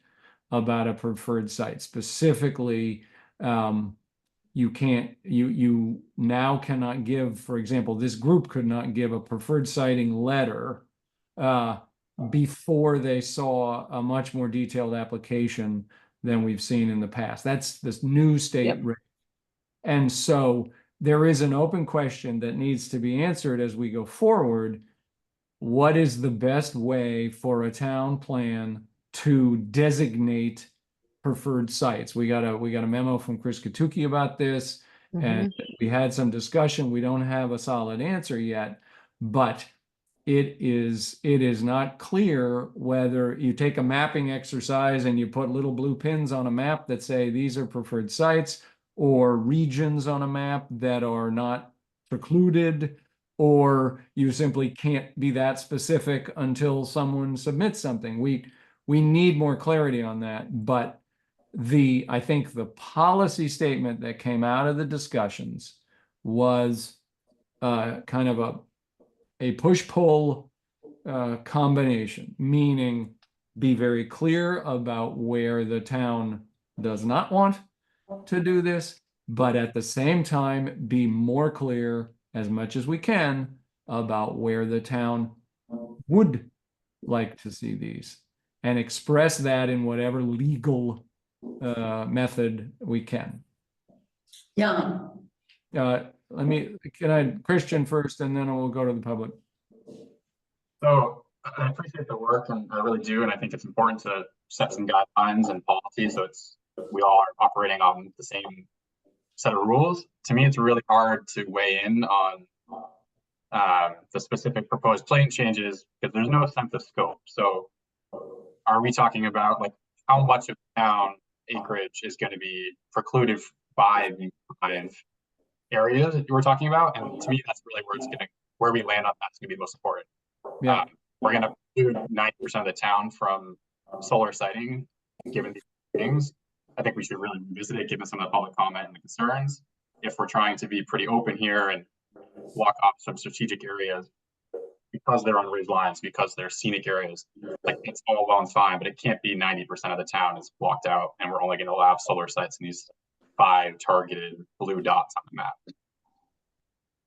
about a preferred site. Specifically, you now cannot give, for example, this group could not give a preferred siting letter before they saw a much more detailed application than we've seen in the past. That's this new state. Yep. And so there is an open question that needs to be answered as we go forward. What is the best way for a town plan to designate preferred sites? We got a memo from Chris Katuki about this, and we had some discussion. We don't have a solid answer yet, but it is not clear whether you take a mapping exercise and you put little blue pins on a map that say these are preferred sites, or regions on a map that are not precluded, or you simply can't be that specific until someone submits something. We need more clarity on that, but I think the policy statement that came out of the discussions was kind of a push-pull combination, meaning be very clear about where the town does not want to do this, but at the same time be more clear as much as we can about where the town would like to see these, and express that in whatever legal method we can. Yeah. Christian first, and then we'll go to the public. So I appreciate the work, and I really do, and I think it's important to set some guidelines and policies so we all are operating on the same set of rules. To me, it's really hard to weigh in on the specific proposed plan changes because there's no sense of scope. So are we talking about like how much of town acreage is going to be precluded by the 5 areas that you were talking about? And to me, that's really where we land on that's going to be most important. Yeah. We're going to preclude 90% of the town from solar siting, given these things. I think we should really revisit it, given some of the public comment and the concerns. If we're trying to be pretty open here and block off some strategic areas because they're on ridge lines, because they're scenic areas, like it's all well and fine, but it can't be 90% of the town is blocked out, and we're only going to allow solar sites in these 5 targeted blue dots on the map.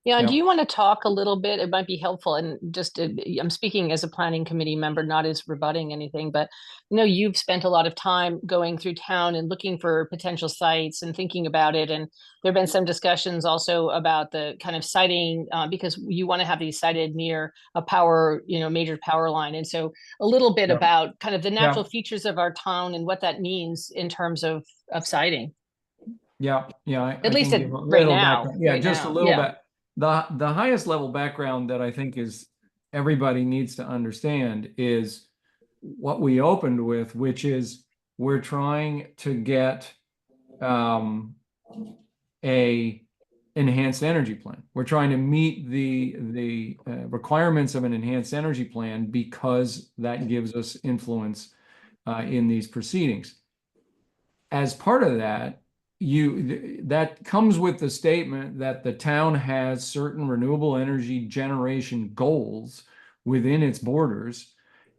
Yeah, do you want to talk a little bit? It might be helpful, and just I'm speaking as a planning committee member, not as rebutting anything, but you've spent a lot of time going through town and looking for potential sites and thinking about it, and there have been some discussions also about the kind of siting because you want to have these sited near a power, major power line, and so a little bit about kind of the natural features of our town and what that means in terms of siting. Yeah. At least right now. Just a little bit. The highest level background that I think everybody needs to understand is what we opened with, which is we're trying to get a enhanced energy plan. We're trying to meet the requirements of an enhanced energy plan because that gives us influence in these proceedings. As part of that, that comes with the statement that the town has certain renewable energy generation goals within its borders,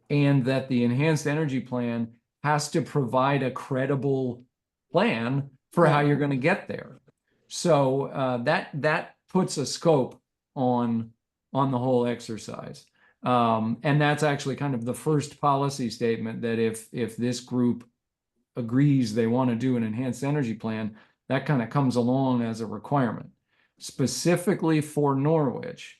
and that the enhanced energy plan has to provide a credible plan for how you're going to get there. So that puts a scope on the whole exercise. And that's actually kind of the first policy statement, that if this group agrees they want to do an enhanced energy plan, that kind of comes along as a requirement. Specifically for Norwich,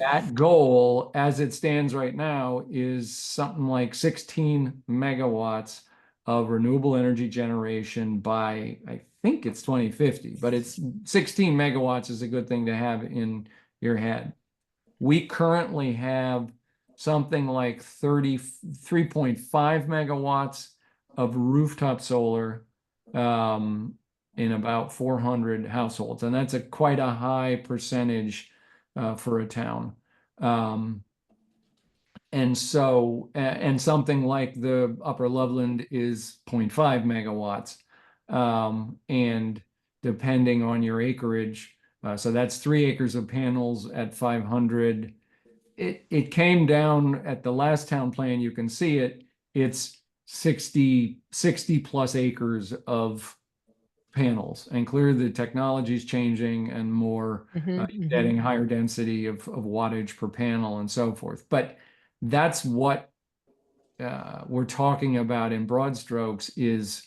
that goal, as it stands right now, is something like 16 megawatts of renewable energy generation by, I think it's 2050, but it's 16 megawatts is a good thing to have in your head. We currently have something like 33.5 megawatts of rooftop solar in about 400 households. And that's quite a high percentage for a town. And so, and something like the Upper Loveland is 0.5 megawatts. And depending on your acreage, so that's 3 acres of panels at 500. It came down at the last town plan, you can see it, it's 60 plus acres of panels, and clearly the technology is changing and more getting higher density of wattage per panel and so forth. But that's what we're talking about in broad strokes, is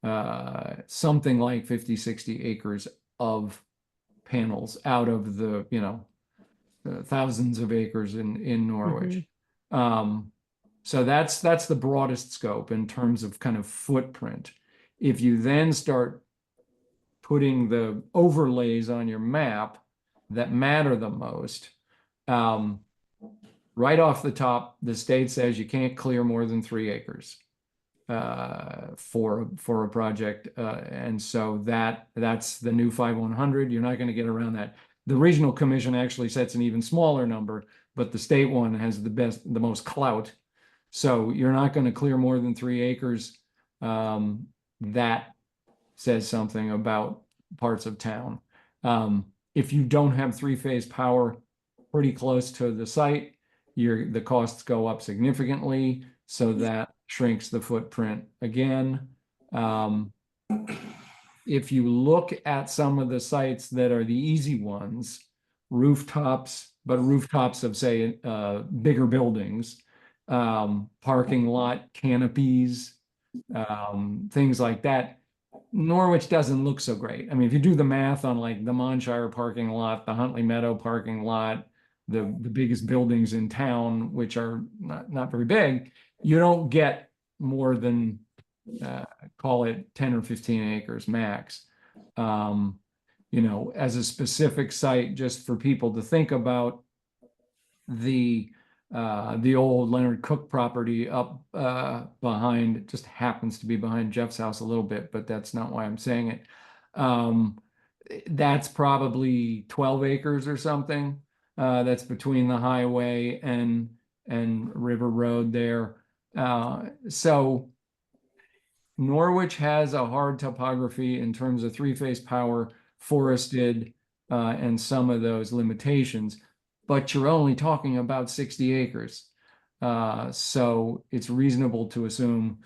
something like 50, 60 acres of panels out of the, thousands of acres in Norwich. So that's the broadest scope in terms of kind of footprint. If you then start putting the overlays on your map that matter the most, right off the top, the state says you can't clear more than 3 acres for a project, and so that's the new 5100. You're not going to get around that. The regional commission actually sets an even smaller number, but the state one has the most clout. So you're not going to clear more than 3 acres. That says something about parts of town. If you don't have 3-phase power pretty close to the site, the costs go up significantly. So that shrinks the footprint again. If you look at some of the sites that are the easy ones, rooftops of, say, bigger buildings, parking lot canopies, things like that, Norwich doesn't look so great. I mean, if you do the math on like the Monshire parking lot, the Huntley Meadow parking lot, the biggest buildings in town, which are not very big, you don't get more than call it 10 or 15 acres max. As a specific site, just for people to think about, the old Leonard Cook property up behind, it just happens to be behind Jeff's house a little bit, but that's not why I'm saying it. That's probably 12 acres or something. That's between the highway and River Road there. So Norwich has a hard topography in terms of 3-phase power, forested, and some of those limitations, but you're only talking about 60 acres. So it's reasonable to assume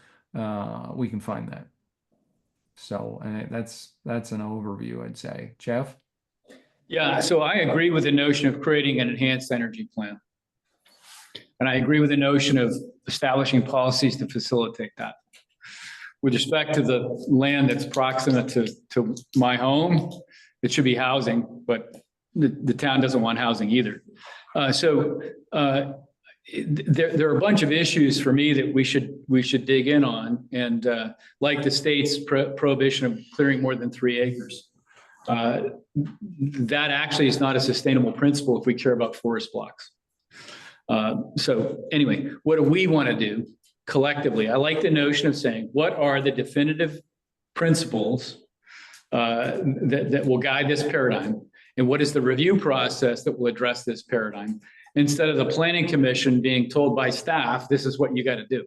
we can find that. So that's an overview, I'd say. Jeff? Yeah, so I agree with the notion of creating an enhanced energy plan. And I agree with the notion of establishing policies to facilitate that. With respect to the land that's proximate to my home, it should be housing, but the town doesn't want housing either. So there are a bunch of issues for me that we should dig in on, and like the state's prohibition of clearing more than 3 acres. That actually is not a sustainable principle if we care about forest blocks. So anyway, what do we want to do collectively? I like the notion of saying, what are the definitive principles that will guide this paradigm? And what is the review process that will address this paradigm? Instead of the planning commission being told by staff, this is what you got to do.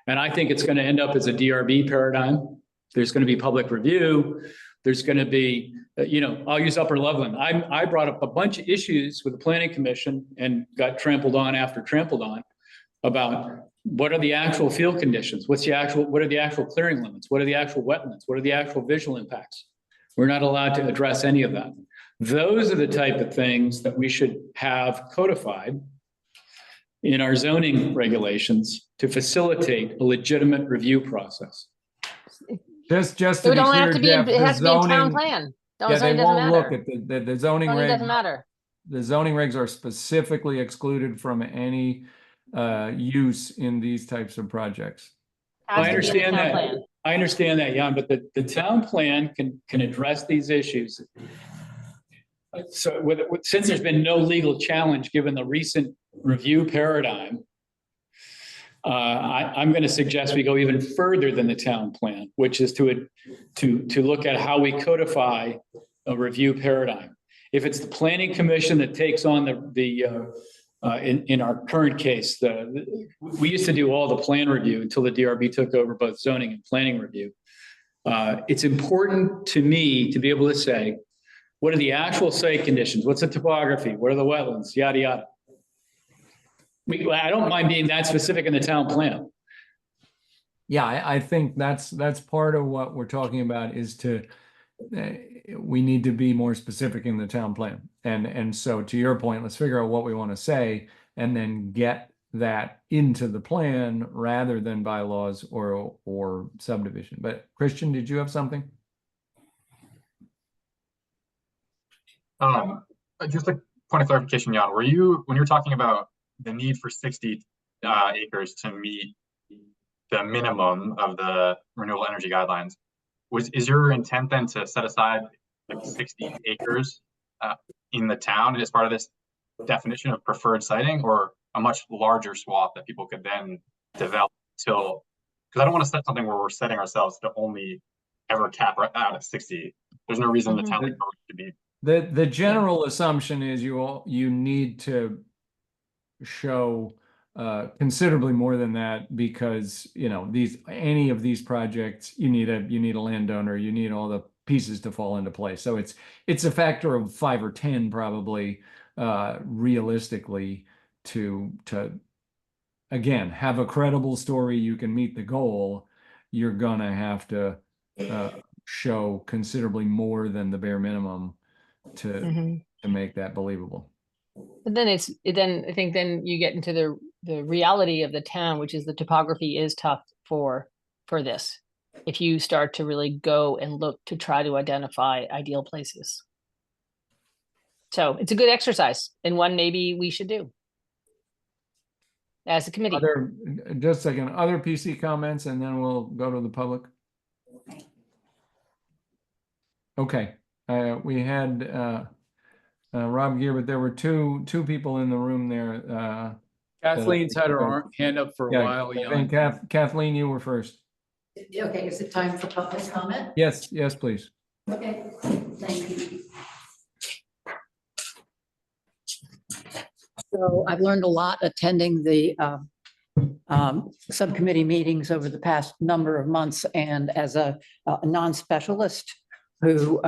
And I think it's going to end up as a DRB paradigm. There's going to be public review. There's going to be, I'll use Upper Loveland. I brought up a bunch of issues with the planning commission and got trampled on after trampled on about what are the actual field conditions? What are the actual clearing limits? What are the actual wetlands? What are the actual visual impacts? We're not allowed to address any of that. Those are the type of things that we should have codified in our zoning regulations to facilitate a legitimate review process. Just So to it be don't have clear, to be, Jeff, it the has to be in town zoning, plan. yeah, they Zoning doesn't won't look matter. at the zoning Zoning regs. doesn't matter. The zoning regs are specifically excluded from any use in these types of projects. Has I to be in the understand town that. plan. I understand that, Jan, but the town plan can address these issues. So since there's been no legal challenge, given the recent review paradigm, I'm going to suggest we go even further than the town plan, which is to look at how we codify a review paradigm. If it's the planning commission that takes on in our current case, we used to do all the plan review until the DRB took over both zoning and planning review. It's important to me to be able to say, what are the actual site conditions? What's the topography? What are the wetlands? Yada, yada. I don't mind being that specific in the town plan. Yeah, I think that's part of what we're talking about is we need to be more specific in the town plan. And so to your point, let's figure out what we want to say and then get that into the plan rather than bylaws or subdivision. But Christian, did you have something? Just a point of clarification, Jan, when you were talking about the need for 60 acres to meet the minimum of the renewable energy guidelines, is your intent then to set aside like 60 acres in the town as part of this definition of preferred siting, or a much larger swath that people could then develop because I don't want to set something where we're setting ourselves to only ever cap right out at 60. There's no reason the town to be. The general assumption is you need to show considerably more than that because any of these projects you need a landowner, you need all the pieces to fall into place. So it's a factor of 5 or 10 probably realistically to again have a credible story. You can meet the goal. You're gonna have to show considerably more than the bare minimum to make that believable. But then I think you get into the reality of the town, which is the topography is tough for this. If you start to really go and look to try to identify ideal places. So it's a good exercise and one maybe we should do as a committee. Just a second, other PC comments and then we'll go to the public. Okay, we had Rob Gear, but there were two people in the room there. Kathleen's had her hand up for a while. And Kathleen, you were first. Okay, is it time for public comment? Yes, please. Okay, thank you. So I've learned a lot attending the subcommittee meetings over the past number of months, and as a non-specialist who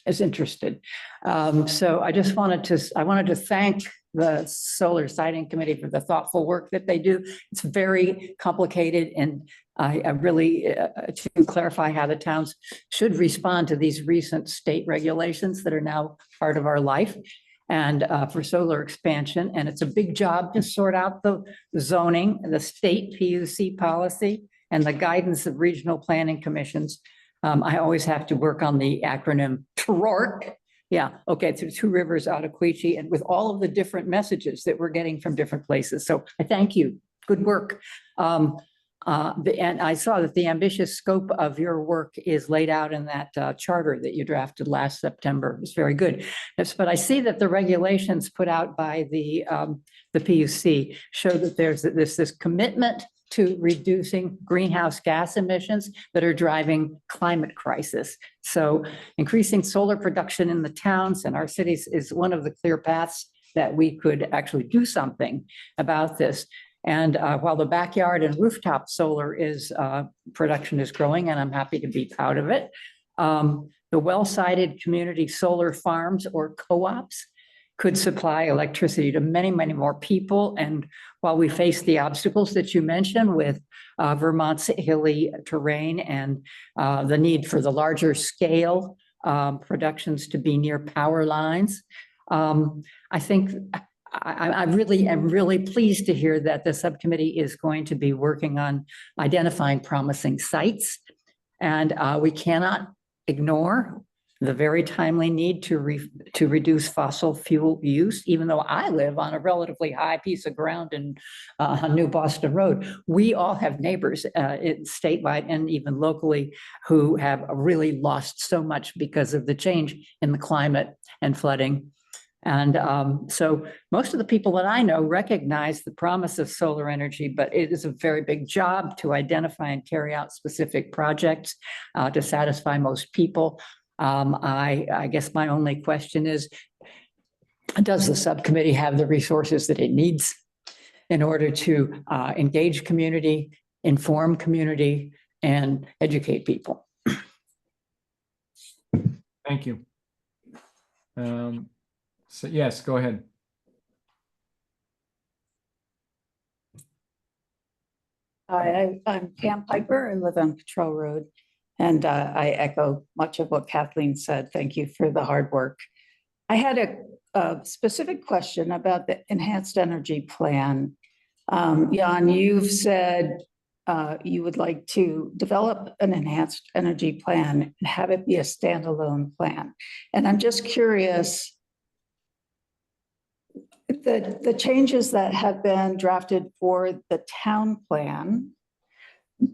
is interested. So I just wanted to thank the Solar Siting Committee for the thoughtful work that they do. It's very complicated, and I really, to clarify how the towns should respond to these recent state regulations that are now part of our life and for solar expansion. And it's a big job to sort out the zoning, the state PUC policy, and the guidance of regional planning commissions. I always have to work on the acronym TRORC. Yeah, okay, through Two Rivers, Ottaquechee, and with all of the different messages that we're getting from different places. So I thank you. Good work. And I saw that the ambitious scope of your work is laid out in that charter that you drafted last September. It's very good. But I see that the regulations put out by the PUC show that there's this commitment to reducing greenhouse gas emissions that are driving climate crisis. So increasing solar production in the towns and our cities is one of the clear paths that we could actually do something about this. And while the backyard and rooftop solar is production is growing, and I'm happy to be proud of it, the well-sited community solar farms or co-ops could supply electricity to many, many more people. And while we face the obstacles that you mentioned with Vermont's hilly terrain and the need for the larger scale productions to be near power lines, I think I really am really pleased to hear that the subcommittee is going to be working on identifying promising sites. And we cannot ignore the very timely need to reduce fossil fuel use, even though I live on a relatively high piece of ground in New Boston Road. We all have neighbors statewide and even locally who have really lost so much because of the change in the climate and flooding. And so most of the people that I know recognize the promise of solar energy, but it is a very big job to identify and carry out specific projects to satisfy most people. I guess my only question is, does the subcommittee have the resources that it needs in order to engage community, inform community, and educate people? Thank you. So yes, go ahead. Hi, I'm Pam Piper. I live on Control Road, and I echo much of what Kathleen said. Thank you for the hard work. I had a specific question about the enhanced energy plan. Jan, you've said you would like to develop an enhanced energy plan and have it be a standalone plan. And I'm just curious, the changes that have been drafted for the town plan,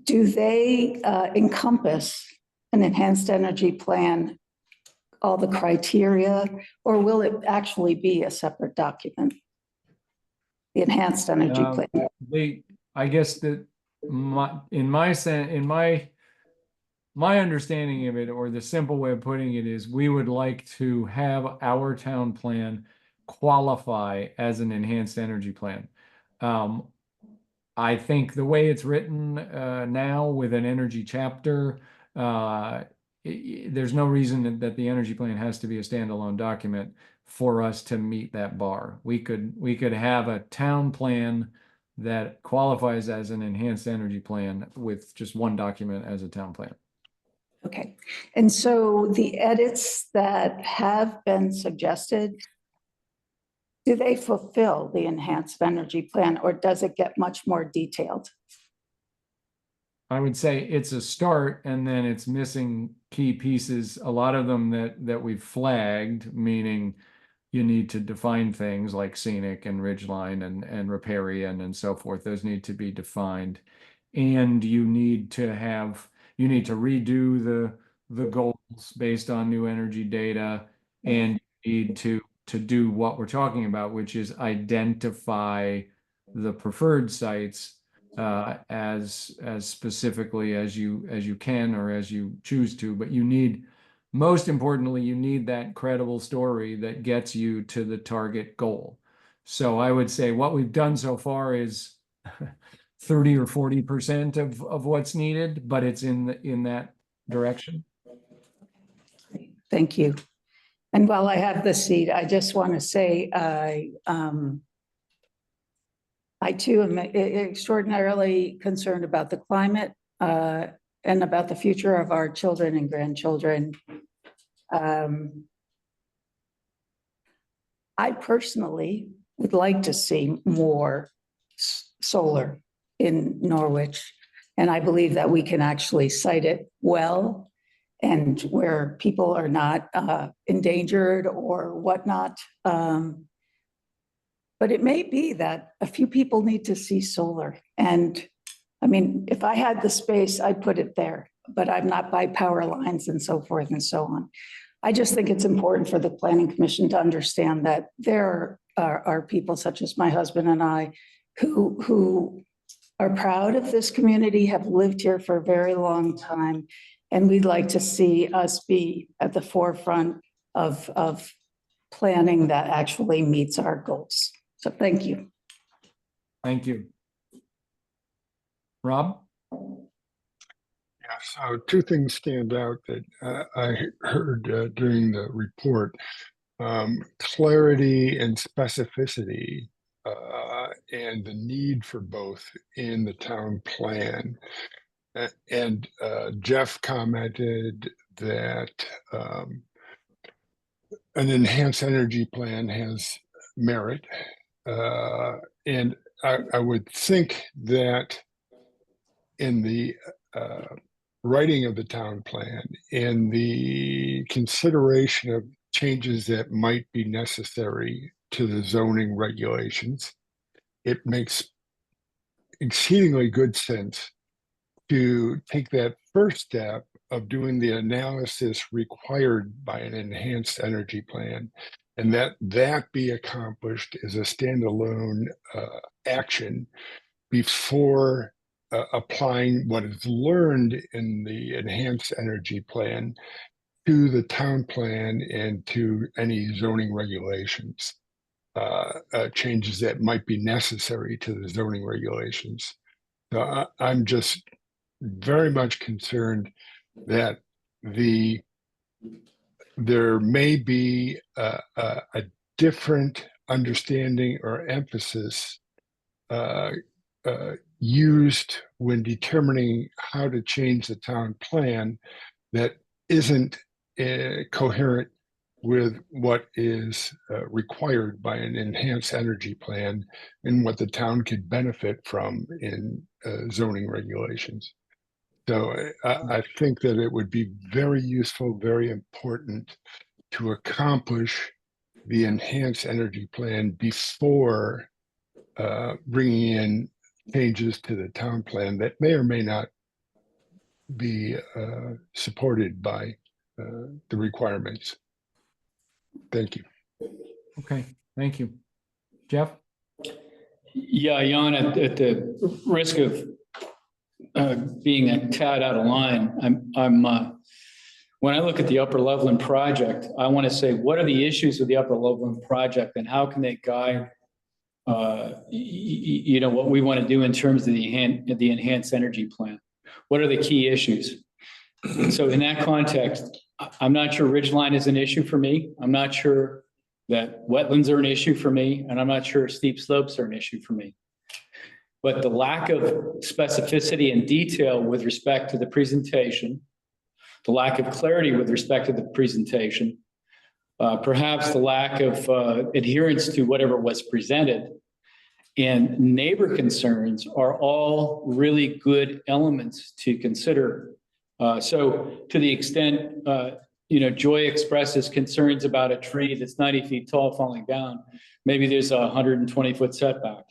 do they encompass an enhanced energy plan, all the criteria, or will it actually be a separate document? The enhanced energy plan. I guess that my understanding of it, or the simple way of putting it, is we would like to have our town plan qualify as an enhanced energy plan. I think the way it's written now with an energy chapter, there's no reason that the energy plan has to be a standalone document for us to meet that bar. We could have a town plan that qualifies as an enhanced energy plan with just one document as a town plan. Okay. And so the edits that have been suggested, do they fulfill the enhanced energy plan, or does it get much more detailed? I would say it's a start, and then it's missing key pieces. A lot of them that we've flagged, meaning you need to define things like scenic and ridgeline and riparian and so forth. Those need to be defined, and you need to redo the goals based on new energy data, and you need to do what we're talking about, which is identify the preferred sites as specifically as you can or as you choose to. But you need, most importantly, you need that credible story that gets you to the target goal. So I would say what we've done so far is 30 or 40% of what's needed, but it's in that direction. Thank you. And while I have the seat, I just want to say I too am extraordinarily concerned about the climate and about the future of our children and grandchildren. I personally would like to see more solar in Norwich, and I believe that we can actually site it well and where people are not endangered or whatnot. But it may be that a few people need to see solar. And I mean, if I had the space, I'd put it there, but I'm not by power lines and so forth and so on. I just think it's important for the Planning Commission to understand that there are people such as my husband and I who are proud of this community, have lived here for a very long time, and we'd like to see us be at the forefront of planning that actually meets our goals. So thank you. Thank you. Rob? Yeah, so two things stand out that I heard during the report. Clarity and specificity and the need for both in the town plan. And Jeff commented that an enhanced energy plan has merit. And I would think that in the writing of the town plan, in the consideration of changes that might be necessary to the zoning regulations, it makes exceedingly good sense to take that first step of doing the analysis required by an enhanced energy plan, and that be accomplished as a standalone action before applying what is learned in the enhanced energy plan to the town plan and to any zoning regulations, changes that might be necessary to the zoning regulations. So I'm just very much concerned that there may be a different understanding or emphasis used when determining how to change the town plan that isn't coherent with what is required by an enhanced energy plan and what the town could benefit from in zoning regulations. So I think that it would be very useful, very important to accomplish the enhanced energy plan before bringing in changes to the town plan that may or may not be supported by the requirements. Thank you. Okay, thank you. Jeff? Yeah, Jan, at the risk of being a tad out of line, when I look at the Upper Loveland project, I want to say, what are the issues with the Upper Loveland project and how can they guide what we want to do in terms of the enhanced energy plan? What are the key issues? So in that context, I'm not sure ridgeline is an issue for me. I'm not sure that wetlands are an issue for me, and I'm not sure steep slopes are an issue for me. But the lack of specificity and detail with respect to the presentation, the lack of clarity with respect to the presentation, perhaps the lack of adherence to whatever was presented, and neighbor concerns are all really good elements to consider. So to the extent, Joy expresses concerns about a tree that's 90 feet tall falling down, maybe there's a 120-foot setback.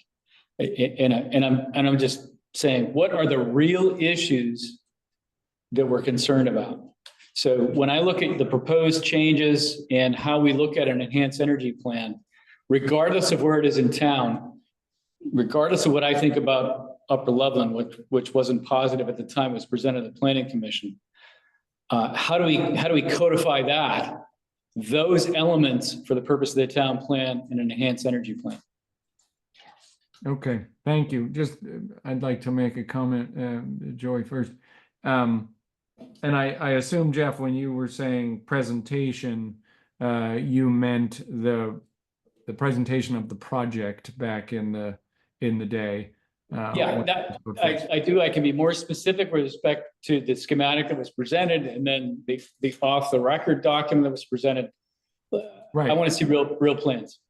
And I'm just saying, what are the real issues that we're concerned about? So when I look at the proposed changes and how we look at an enhanced energy plan, regardless of where it is in town, regardless of what I think about Upper Loveland, which wasn't positive at the time, was presented to the Planning Commission. How do we codify those elements for the purpose of the town plan and an enhanced energy plan? Okay, thank you. Just, I'd like to make a comment, Joy, first. And I assume, Jeff, when you were saying presentation, you meant the presentation of the project back in the day. Yeah, I do. I can be more specific with respect to the schematic that was presented, and then the off the record document that was presented. Right. I want to see real plans.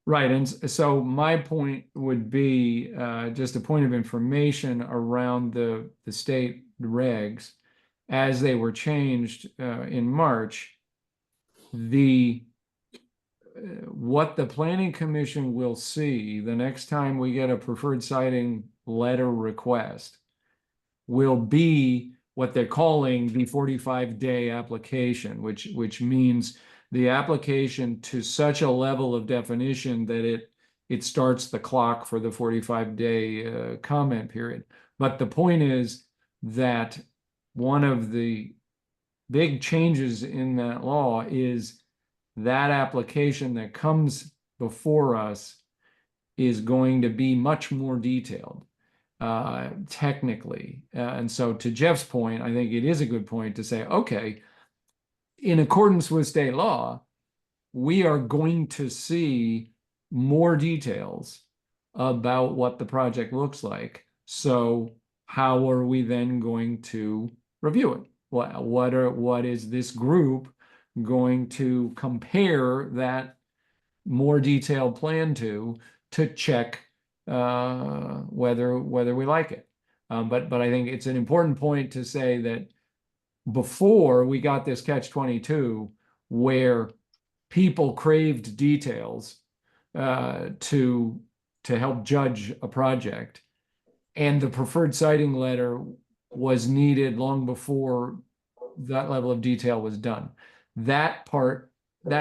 Right, and so my point would be just a point of information around the state regs as they were changed in March. What the Planning Commission will see the next time we get a preferred siting letter request will be what they're calling the 45-day application, which means the application to such a level of definition that it starts the clock for the 45-day comment period. But the point is that one of the big changes in that law is that application that comes before us is going to be much more detailed. technically. And so to Jeff's point, I think it is a good point to say, okay, in accordance with state law, we are going to see more details about what the project looks like. So how are we then going to review it? What is this group going to compare that more detailed plan to check whether we like it? But I think it's an important point to say that before we got this catch-22 where people craved details to help judge a project, and the preferred siting letter was needed long before that level of detail was done. That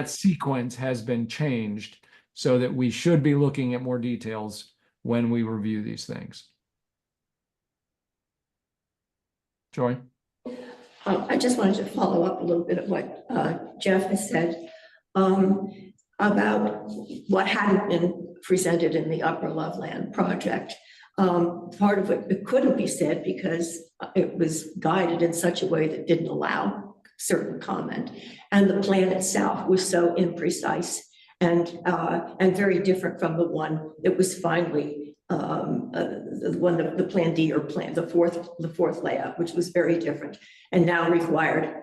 sequence has been changed so that we should be looking at more details when we review these things. Joy? I just wanted to follow up a little bit of what Jeff has said about what hadn't been presented in the Upper Loveland project. Part of it couldn't be said because it was guided in such a way that didn't allow certain comment. And the plan itself was so imprecise and very different from the one that was finally the Plan D or the fourth layout, which was very different and now required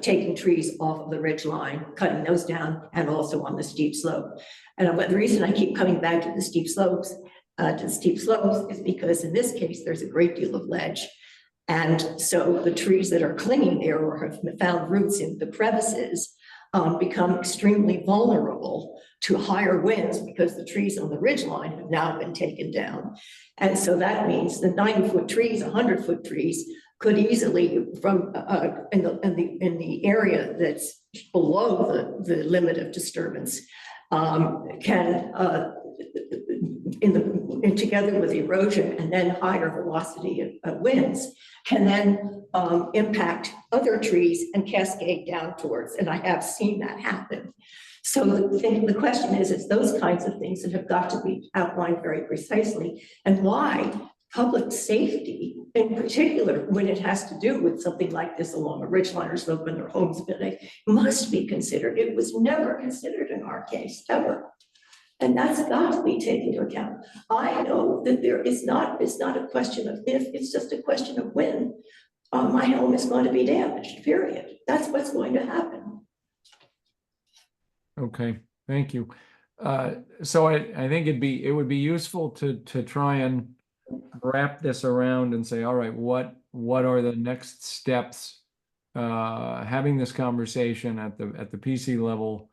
taking trees off of the ridge line, cutting those down, and also on the steep slope. And the reason I keep coming back to the steep slopes is because in this case, there's a great deal of ledge. And so the trees that are clinging there or have found roots in the crevices become extremely vulnerable to higher winds because the trees on the ridgeline have now been taken down. And so that means the 90-foot trees, 100-foot trees could easily from in the area that's below the limit of disturbance together with erosion and then higher velocity of winds can then impact other trees and cascade down towards, and I have seen that happen. So the question is those kinds of things that have got to be outlined very precisely, and why public safety, in particular, when it has to do with something like this along a ridgeline or slope when their homes building, must be considered. It was never considered in our case, ever. And that's got to be taken into account. I know that it's not a question of if, it's just a question of when my home is going to be damaged, period. That's what's going to happen. Okay, thank you. So I think it would be useful to try and wrap this around and say, all right, what are the next steps? Having this conversation at the PC level,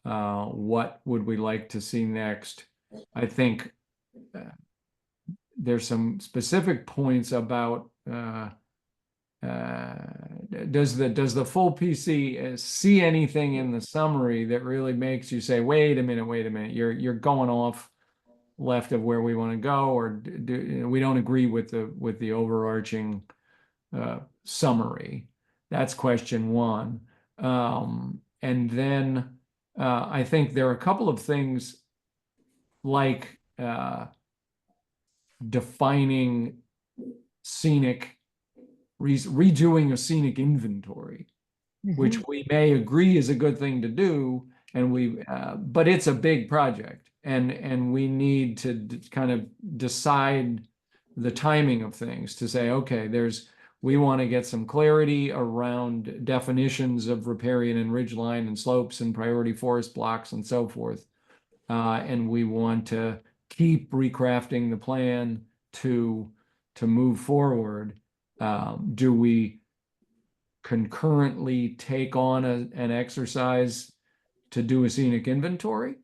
what would we like to see next? I think there's some specific points about does the full PC see anything in the summary that really makes you say, wait a minute, you're going off left of where we want to go, or we don't agree with the overarching summary? That's question one. And then I think there are a couple of things like defining redoing a scenic inventory, which we may agree is a good thing to do, and but it's a big project, and we need to kind of decide the timing of things to say, okay, we want to get some clarity around definitions of riparian and ridgeline and slopes and priority forest blocks and so forth. And we want to keep recrafting the plan to move forward. Do we concurrently take on an exercise to do a scenic inventory,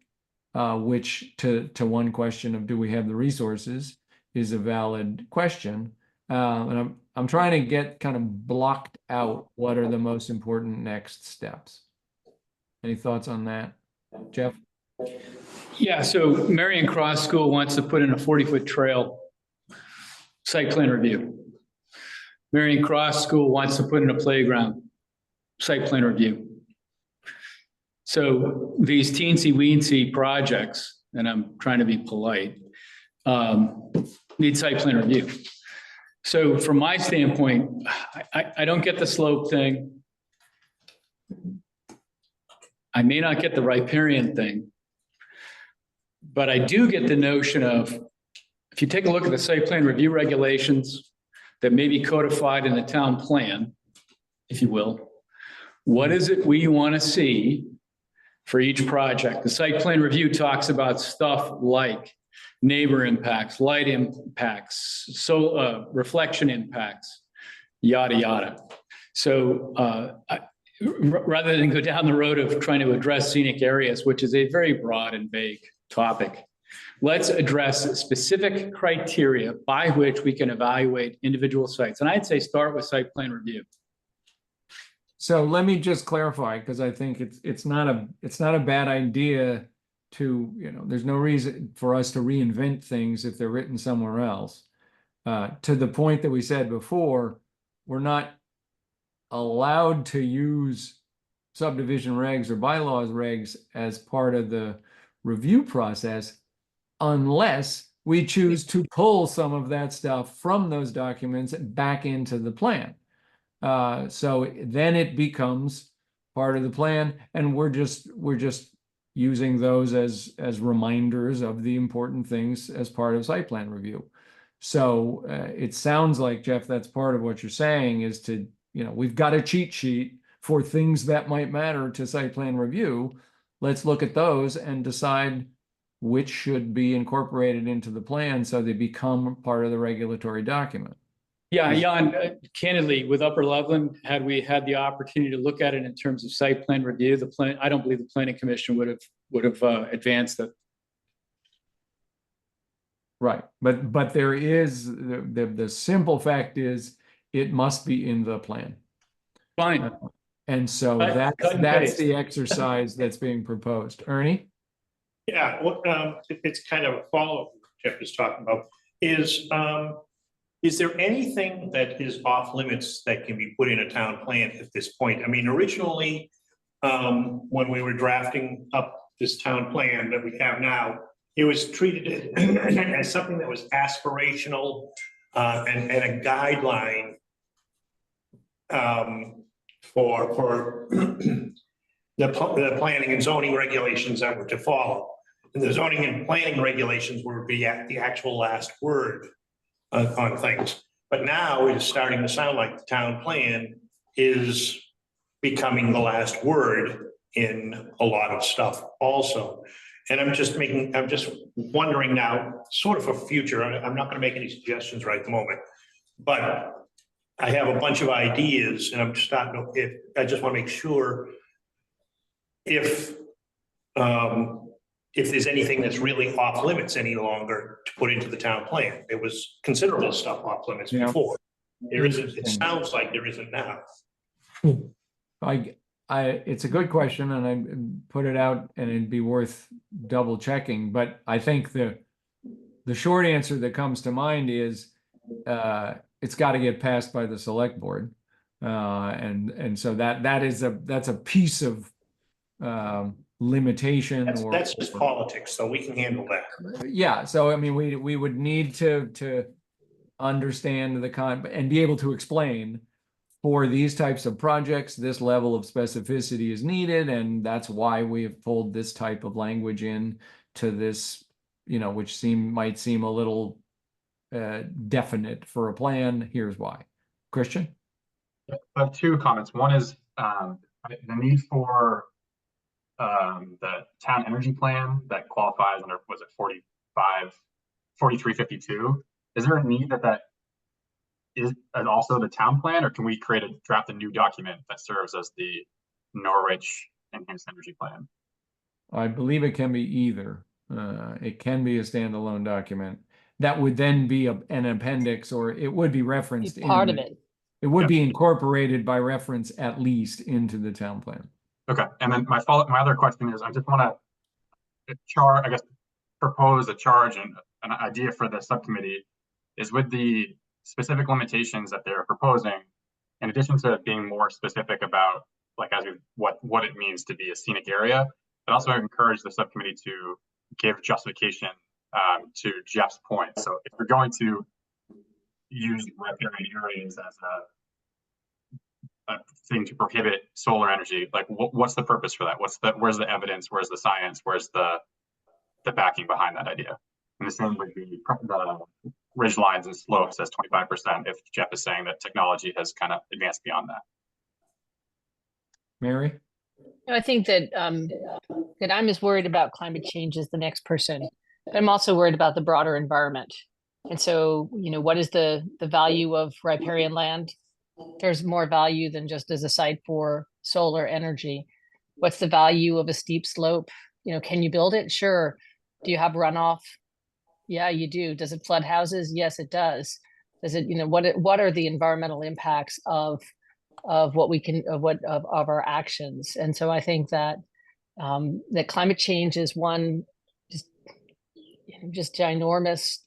which to one question of do we have the resources is a valid question. And I'm trying to get kind of blocked out what are the most important next steps. Any thoughts on that, Jeff? Yeah, so Marion Cross School wants to put in a 40-foot trail site plan review. Marion Cross School wants to put in a playground site plan review. So these teensy weensy projects, and I'm trying to be polite, need site plan review. So from my standpoint, I don't get the slope thing. I may not get the riparian thing. But I do get the notion of, if you take a look at the site plan review regulations that may be codified in the town plan, if you will, what is it we want to see for each project? The site plan review talks about stuff like neighbor impacts, light impacts, so reflection impacts, yada, yada. So rather than go down the road of trying to address scenic areas, which is a very broad and vague topic, let's address specific criteria by which we can evaluate individual sites. And I'd say start with site plan review. So let me just clarify, because I think it's not a bad idea to, there's no reason for us to reinvent things if they're written somewhere else. To the point that we said before, we're not allowed to use subdivision regs or bylaws regs as part of the review process unless we choose to pull some of that stuff from those documents back into the plan. So then it becomes part of the plan, and we're just using those as reminders of the important things as part of site plan review. So it sounds like, Jeff, that's part of what you're saying is to, we've got a cheat sheet for things that might matter to site plan review. Let's look at those and decide which should be incorporated into the plan so they become part of the regulatory document. Yeah, Jan, candidly, with Upper Loveland, had we had the opportunity to look at it in terms of site plan review, I don't believe the Planning Commission would have advanced it. Right, but there is the simple fact is it must be in the plan. Fine. And so that's the exercise that's being proposed. Ernie? Yeah, it's kind of a follow-up Jeff is talking about. Is there anything that is off limits that can be put in a town plan at this point? I mean, originally, when we were drafting up this town plan that we have now, it was treated as something that was aspirational and a guideline for the planning and zoning regulations that were to follow. And the zoning and planning regulations were the actual last word on things. But now it is starting to sound like the town plan is becoming the last word in a lot of stuff also. And I'm just wondering now, sort of for future, I'm not going to make any suggestions right at the moment, but I have a bunch of ideas and I'm just starting to, I just want to make sure if there's anything that's really off limits any longer to put into the town plan. There was considerable stuff off limits before. There isn't, it sounds like there isn't now. It's a good question and I put it out and it'd be worth double checking, but I think the short answer that comes to mind is it's got to get passed by the select board. And so that's a piece of limitation. That's just politics, so we can handle that. Yeah, so I mean, we would need to understand and be able to explain for these types of projects, this level of specificity is needed, and that's why we have pulled this type of language in to this, which might seem a little definite for a plan. Here's why. Christian? I have two comments. One is the need for the town energy plan that qualifies under, was it 4352? Is there a need that is also the town plan, or can we draft a new document that serves as the Norwich Enhanced Energy Plan? I believe it can be either. It can be a standalone document that would then be an appendix, or it would be referenced. Part of it. It would be incorporated by reference at least into the town plan. Okay, and then my other question is, I just want to propose a charge and an idea for the subcommittee is with the specific limitations that they're proposing, in addition to being more specific about what it means to be a scenic area, I'd also encourage the subcommittee to give justification to Jeff's point. So if you're going to use riparian areas as a thing to prohibit solar energy, like what's the purpose for that? Where's the evidence? Where's the science? Where's the backing behind that idea? And the same with the ridge lines and slopes as 25%, if Jeff is saying that technology has kind of advanced beyond that. Mary? I think that that I'm as worried about climate change as the next person, but I'm also worried about the broader environment. And so, what is the value of riparian land? There's more value than just as a site for solar energy. What's the value of a steep slope? Can you build it? Sure. Do you have runoff? Yeah, you do. Does it flood houses? Yes, it does. Does it, what are the environmental impacts of what we can, of our actions? And so I think that that climate change is one just ginormous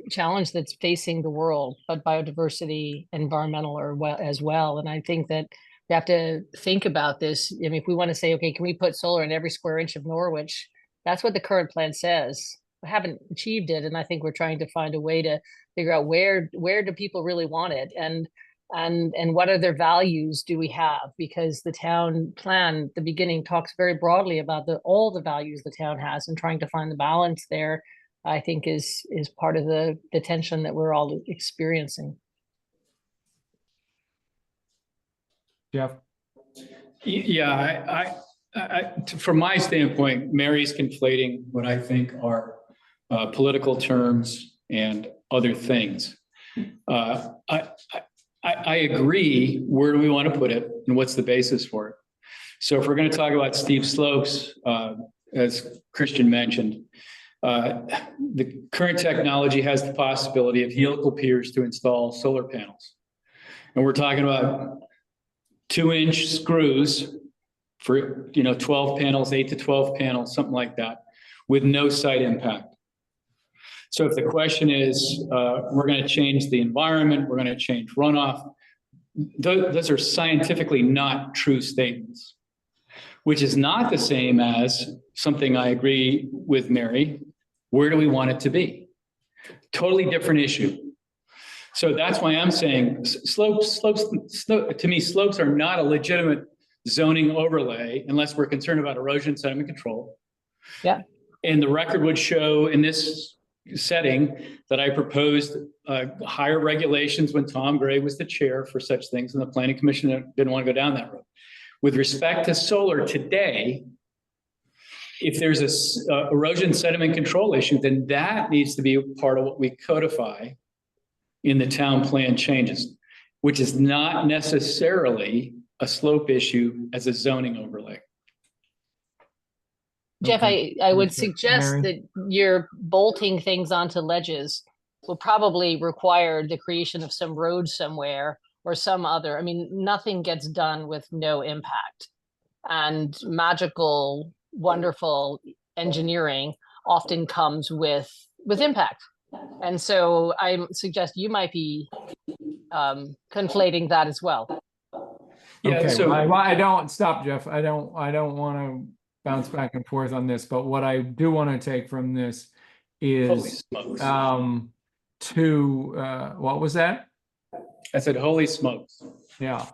challenge that's facing the world, but biodiversity, environmental as well. And I think that we have to think about this. I mean, if we want to say, okay, can we put solar in every square inch of Norwich? That's what the current plan says. We haven't achieved it, and I think we're trying to find a way to figure out where do people really want it, and what other values do we have? Because the town plan, at the beginning, talks very broadly about all the values the town has, and trying to find the balance there, I think is part of the tension that we're all experiencing. Jeff? Yeah, from my standpoint, Mary's conflating what I think are political terms and other things. I agree. Where do we want to put it, and what's the basis for it? So if we're going to talk about steep slopes, as Christian mentioned, the current technology has the possibility of helical piers to install solar panels, and we're talking about 2-inch screws for 12 panels, 8 to 12 panels, something like that, with no site impact. So if the question is, we're going to change the environment, we're going to change runoff, those are scientifically not true statements, which is not the same as something I agree with Mary. Where do we want it to be? Totally different issue. So that's why I'm saying slopes, to me, slopes are not a legitimate zoning overlay unless we're concerned about erosion sediment control. Yeah. And the record would show in this setting that I proposed higher regulations when Tom Gray was the chair for such things, and the Planning Commission didn't want to go down that road. With respect to solar today, if there's a erosion sediment control issue, then that needs to be part of what we codify in the town plan changes, which is not necessarily a slope issue as a zoning overlay. Jeff, Okay. I would suggest Mary? that you're bolting things onto ledges will probably require the creation of some road somewhere or some other. I mean, nothing gets done with no impact. And magical, wonderful engineering often comes with impact. And so I suggest you might be conflating that as well. Yeah, Okay, so I don't, stop, Jeff. I don't want to bounce back and forth on this, but what I do want to take from this holy is smokes. what was that? I said, holy smokes. Yeah.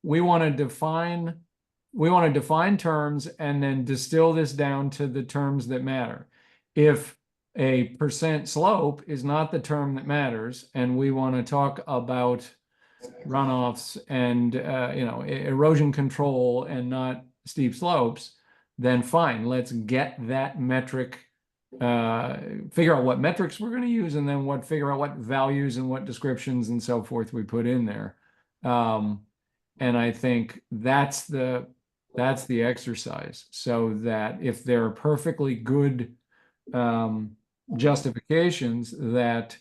We want to define terms and then distill this down to the terms that matter. If a percent slope is not the term that matters, and we want to talk about runoffs and erosion control and not steep slopes, then fine, let's get that metric, figure out what metrics we're going to use, and then figure out what values and what descriptions and so forth we put in there. And I think that's the exercise, so that if there are perfectly good justifications that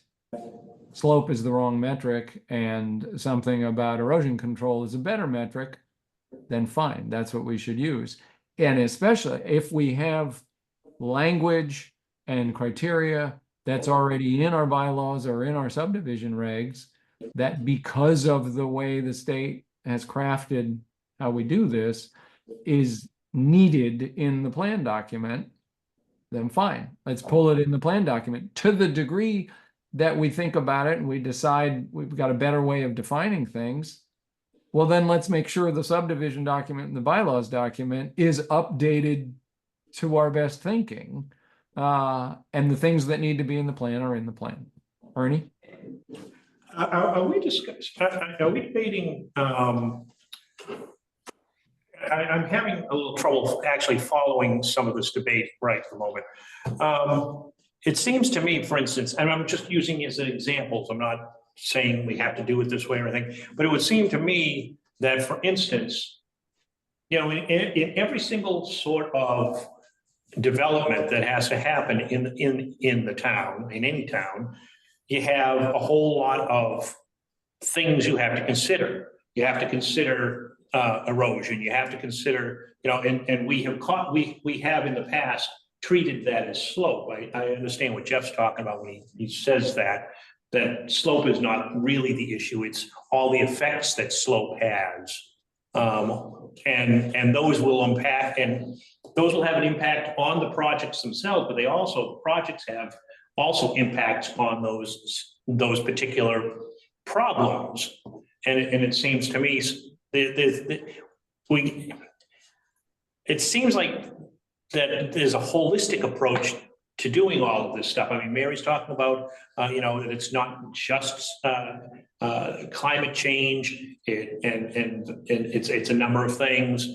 slope is the wrong metric and something about erosion control is a better metric, then fine, that's what we should use. And especially if we have language and criteria that's already in our bylaws or in our subdivision regs, that because of the way the state has crafted how we do this is needed in the plan document, then fine, let's pull it in the plan document. To the degree that we think about it and we decide we've got a better way of defining things, well, then let's make sure the subdivision document and the bylaws document is updated to our best thinking. And the things that need to be in the plan are in the plan. Ernie? Are we debating, I'm having a little trouble actually following some of this debate right at the moment. It seems to me, for instance, and I'm just using it as examples, I'm not saying we have to do it this way or anything, but it would seem to me that, for instance, you know, in every single sort of development that has to happen in the town, in any town, you have a whole lot of things you have to consider. You have to consider erosion. You have to consider, you know, and we have in the past treated that as slope. I understand what Jeff's talking about when he says that slope is not really the issue. It's all the effects that slope has. And those will impact, and those will have an impact on the projects themselves, but projects have also impacts on those particular problems. And it seems to me it seems like that there's a holistic approach to doing all of this stuff. I mean, Mary's talking about, you know, that it's not just climate change, and it's a number of things.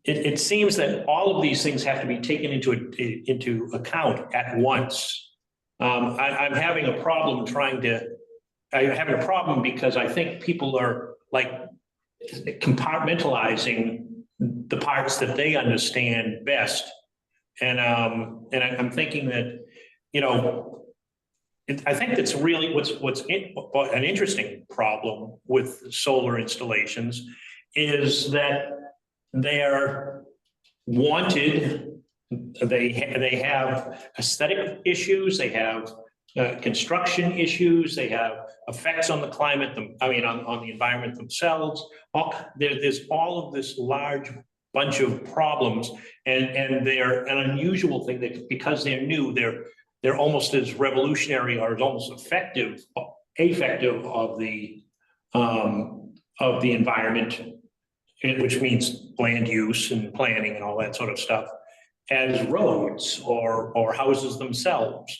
It seems that all of these things have to be taken into account at once. I'm having a problem because I think people are like compartmentalizing the parts that they understand best. And I'm thinking that, you know, I think that's really what's an interesting problem with solar installations is that they're wanted. They have aesthetic issues. They have construction issues. They have effects on the climate. On the environment themselves. There's all of this large bunch of problems, and they're an unusual thing that because they're new, they're almost as revolutionary or as almost affective of the environment, which means land use and planning and all that sort of stuff, as roads or houses themselves.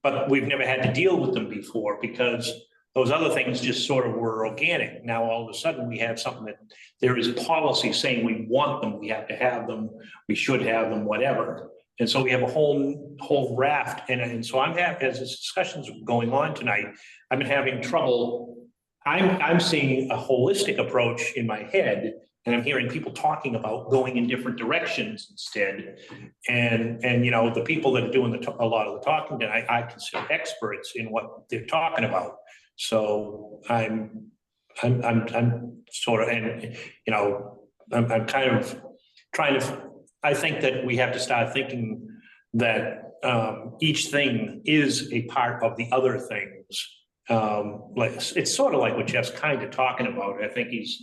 But we've never had to deal with them before because those other things just sort of were organic. Now, all of a sudden, we have something that there is policy saying we want them, we have to have them, we should have them, whatever. And so we have a whole raft. And so as this discussion's going on tonight, I've been having trouble. I'm seeing a holistic approach in my head, and I'm hearing people talking about going in different directions instead. And you know, the people that are doing a lot of the talking, that I consider experts in what they're talking about. So I'm sort of, and you know, I'm kind of trying to. I think that we have to start thinking that each thing is a part of the other things. Like it's sort of like what Jeff's kind of talking about. I think he's.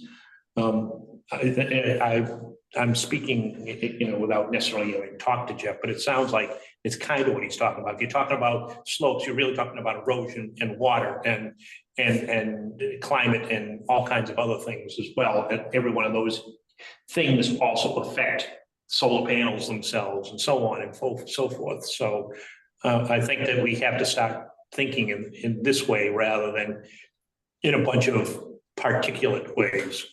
I'm speaking, you know, without necessarily having talked to Jeff, but it sounds like it's kind of what he's talking about. If you're talking about slopes, you're really talking about erosion and water and climate and all kinds of other things as well. And every one of those things also affect solar panels themselves and so on and so forth. So I think that we have to start thinking in this way rather than in a bunch of particulate ways.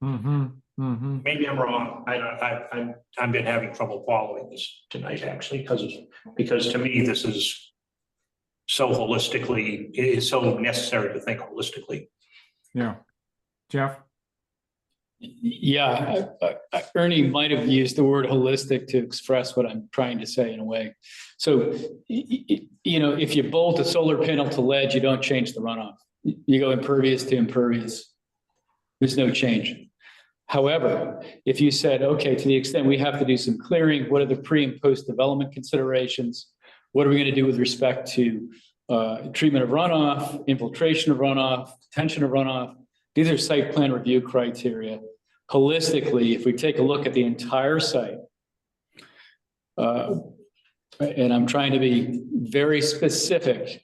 Mm-hmm. Mm-hmm. Maybe I'm wrong. I've been having trouble following this tonight, actually, because to me this is so holistically, it is so necessary to think holistically. Yeah, Jeff. Yeah, Ernie might have used the word holistic to express what I'm trying to say in a way. So, you know, if you bolt a solar panel to ledge, you don't change the runoff. You go impervious to impervious. There's no change. However, if you said, okay, to the extent we have to do some clearing, what are the pre and post development considerations? What are we going to do with respect to treatment of runoff, infiltration of runoff, detention of runoff? These are site plan review criteria. holistically, if we take a look at the entire site, and I'm trying to be very specific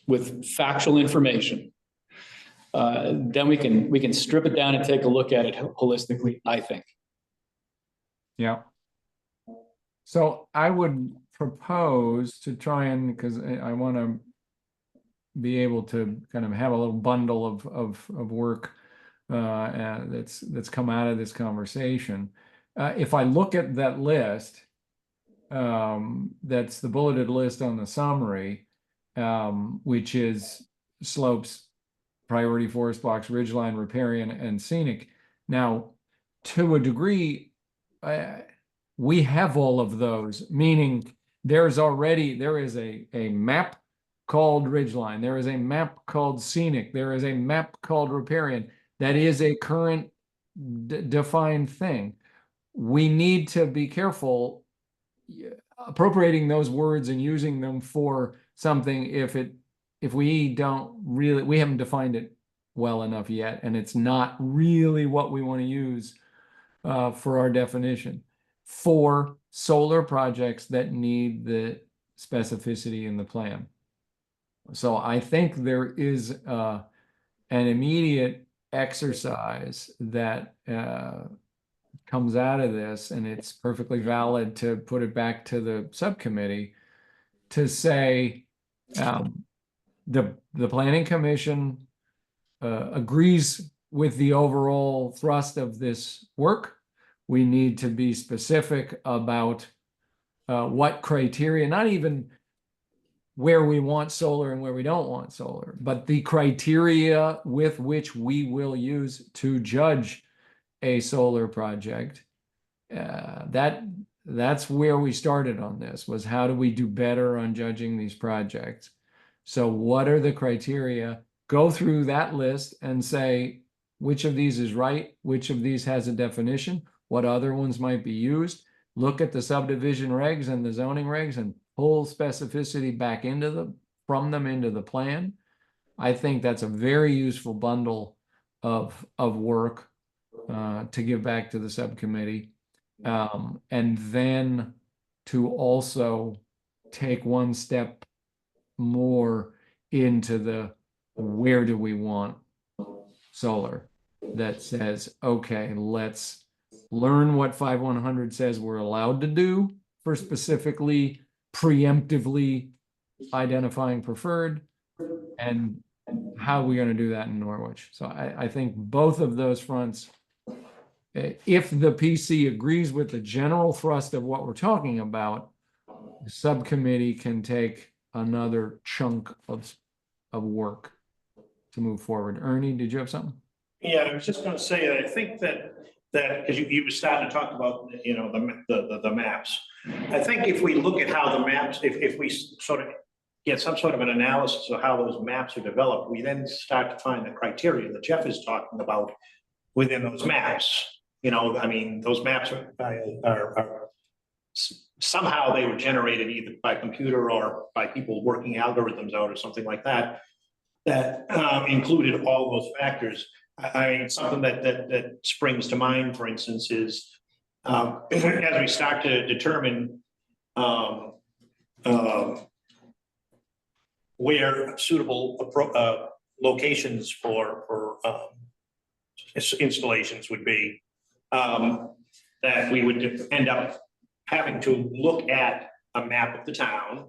with factual information, then we can strip it down and take a look at it holistically, I think. Yeah. So I would propose to try and, because I want to be able to kind of have a little bundle of work that's come out of this conversation. If I look at that list, that's the bulleted list on the summary, which is slopes, priority forest blocks, ridgeline, riparian, and scenic. Now, to a degree, we have all of those, meaning there is a map called ridgeline, there is a map called scenic, there is a map called riparian. That is a current defined thing. We need to be careful appropriating those words and using them for something if we haven't defined it well enough yet, and it's not really what we want to use for our definition for solar projects that need the specificity in the plan. So I think there is an immediate exercise that comes out of this, and it's perfectly valid to put it back to the subcommittee to say the Planning Commission agrees with the overall thrust of this work. We need to be specific about what criteria, not even where we want solar and where we don't want solar, but the criteria with which we will use to judge a solar project. That's where we started on this, was how do we do better on judging these projects? So what are the criteria? Go through that list and say, which of these is right? Which of these has a definition? What other ones might be used? Look at the subdivision regs and the zoning regs and pull specificity back from them into the plan. I think that's a very useful bundle of work to give back to the subcommittee. And then to also take one step more into the where do we want solar, that says, okay, let's learn what 5100 says we're allowed to do for specifically preemptively identifying preferred, and how are we going to do that in Norwich. So I think both of those fronts, if the PC agrees with the general thrust of what we're talking about, the subcommittee can take another chunk of work to move forward. Ernie, did you have something? Yeah, I was just going to say that I think that because you were starting to talk about, you know, the maps. I think if we look at how the maps, if we sort of get some sort of an analysis of how those maps are developed, we then start to find the criteria that Jeff is talking about within those maps. You know, I mean, those maps are somehow they were generated either by computer or by people working algorithms out or something like that, that included all those factors. I mean, something that springs to mind, for instance, is as we start to determine where suitable locations for installations would be, that we would end up having to look at a map of the town,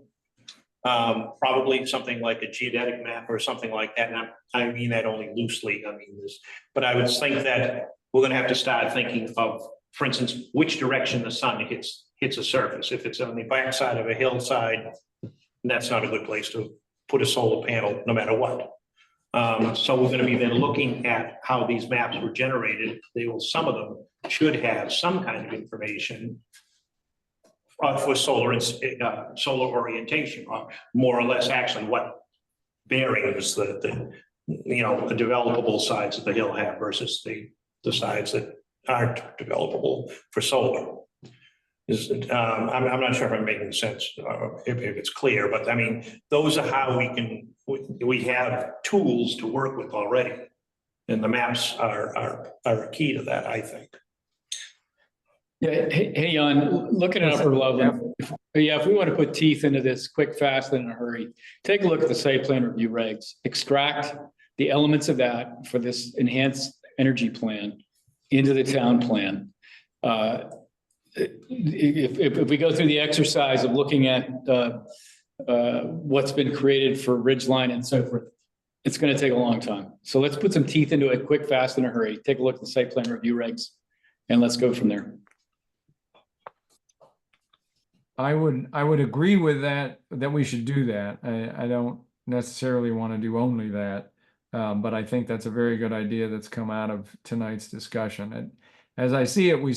probably something like a geodetic map or something like that. And I mean that only loosely. I mean this, but I would think that we're going to have to start thinking of, for instance, which direction the sun hits a surface. If it's on the backside of a hillside, that's not a good place to put a solar panel, no matter what. So we're going to be then looking at how these maps were generated. Some of them should have some kind of information for solar orientation, or more or less actually what bearings the developable sides of the hill have versus the sides that aren't developable for solar. I'm not sure if I'm making sense, if it's clear, but I mean, those are how we have tools to work with already. And the maps are a key to that, I think. Yeah, hey, Jan, looking at Upper Loveland, if we want to put teeth into this quick, fast, and in a hurry, take a look at the site plan review regs, extract the elements of that for this enhanced energy plan into the town plan. If we go through the exercise of looking at what's been created for Ridgeline and so forth, it's going to take a long time. So let's put some teeth into it, quick, fast, in a hurry. Take a look at the site plan review regs, and let's go from there. I would agree with that we should do that. I don't necessarily want to do only that. But I think that's a very good idea that's come out of tonight's discussion. And as I see it, we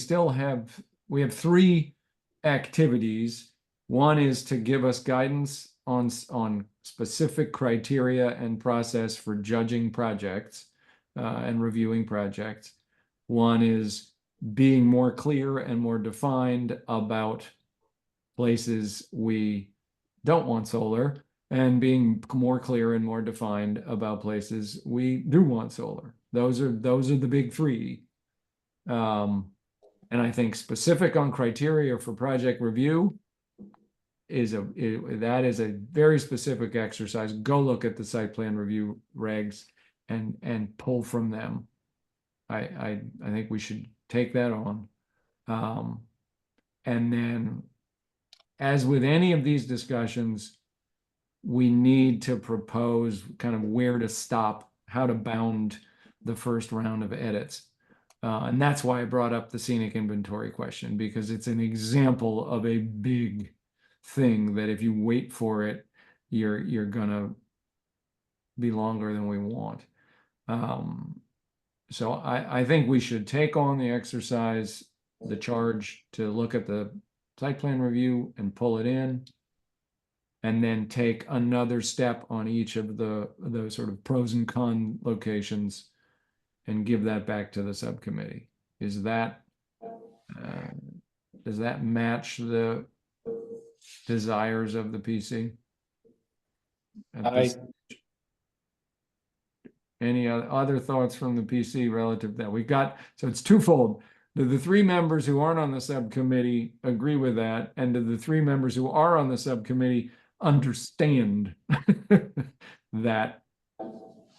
have 3 activities. One is to give us guidance on specific criteria and process for judging projects and reviewing projects. One is being more clear and more defined about places we don't want solar, and being more clear and more defined about places we do want solar. Those are the big 3. And I think specific on criteria for project review that is a very specific exercise. Go look at the site plan review regs and pull from them. I think we should take that on. And then, as with any of these discussions, we need to propose kind of where to stop, how to bound the first round of edits. And that's why I brought up the scenic inventory question, because it's an example of a big thing that if you wait for it, you're gonna be longer than we want. So I think we should take on the exercise, the charge to look at the site plan review and pull it in, and then take another step on each of the sort of pros and con locations and give that back to the subcommittee. Is that, does that match the desires of the PC? Any other thoughts from the PC relative to that? We've got, so it's twofold. Do the 3 members who aren't on the subcommittee agree with that? And do the 3 members who are on the subcommittee understand that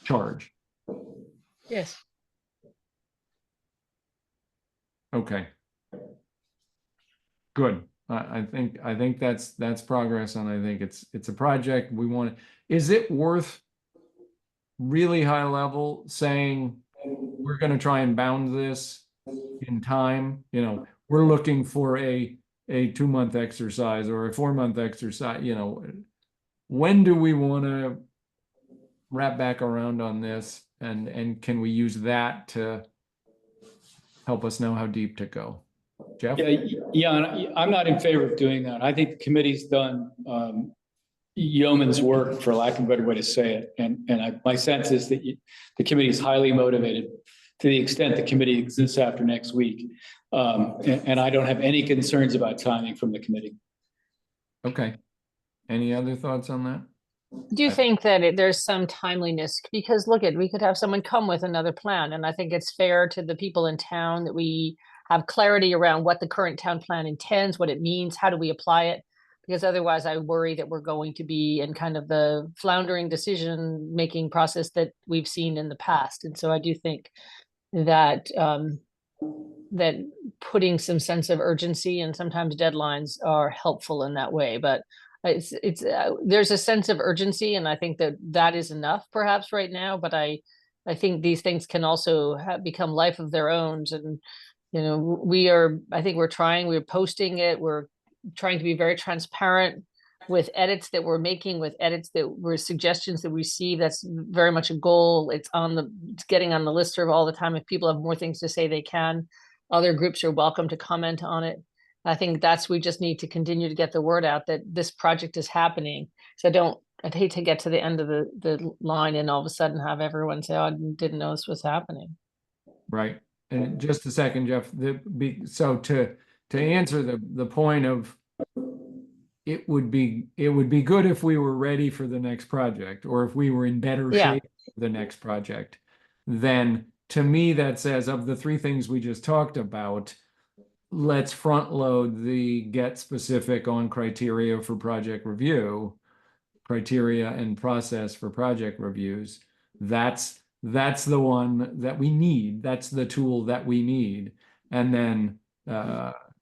charge? Yes. Okay. Good. I think that's progress, and I think it's a project we want. Is it worth really high level saying we're going to try and bound this in time? You know, we're looking for a 2-month exercise or a 4-month exercise. You know, when do we want to wrap back around on this, and can we use that to help us know how deep to go? Jeff? Yeah, I'm not in favor of doing that. I think the committee's done yeoman's work, for lack of a better way to say it. And my sense is that the committee is highly motivated to the extent the committee exists after next week. And I don't have any concerns about timing from the committee. Okay. Any other thoughts on that? Do you think that there's some timeliness? Because look, we could have someone come with another plan, and I think it's fair to the people in town that we have clarity around what the current town plan intends, what it means, how do we apply it? Because otherwise I worry that we're going to be in kind of the floundering decision-making process that we've seen in the past. And so I do think that that putting some sense of urgency and sometimes deadlines are helpful in that way. But there's a sense of urgency, and I think that is enough perhaps right now. But I think these things can also become life of their own. And you know, we're posting it. We're trying to be very transparent with edits that we're making, with edits that were suggestions that we receive. That's very much a goal. It's getting on the listserv all the time. If people have more things to say, they can. Other groups are welcome to comment on it. I think we just need to continue to get the word out that this project is happening. So I'd hate to get to the end of the line and all of a sudden have everyone say, oh, I didn't know this was happening. Right. And just a second, Jeff, so to answer the point of it would be good if we were ready for the next project, or if we were in better shape for the next project. then to me, that says of the three things we just talked about, let's front load the get specific on criteria for project review, criteria and process for project reviews. That's the one that we need. That's the tool that we need. And then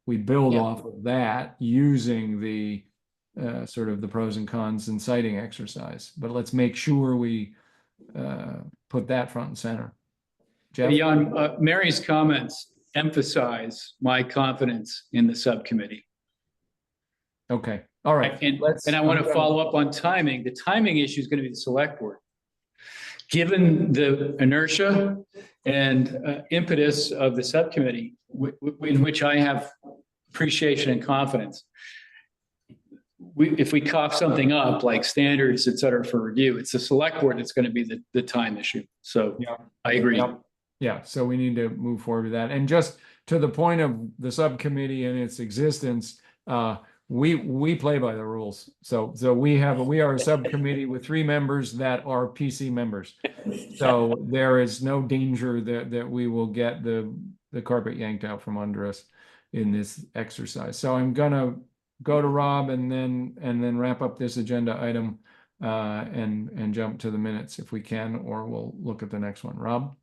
we build Yeah. off of that using the sort of the pros and cons and citing exercise. But let's make sure we put that front and center. Jeff? Jan, Mary's comments emphasize my confidence in the subcommittee. Okay, all right. And I want to follow up on timing. The timing issue is going to be the select board. Given the inertia and impetus of the subcommittee, in which I have appreciation and confidence, if we cough something up like standards, et cetera, for review, it's the select board that's going to be the time issue. So Yeah. I agree. Yep. Yeah, so we need to move forward with that. And just to the point of the subcommittee and its existence, we play by the rules. So we are a subcommittee with 3 members that are PC members. So there is no danger that we will get the carpet yanked out from under us in this exercise. So I'm gonna go to Rob and then wrap up this agenda item and jump to the minutes if we can, or we'll look at the next one. Rob?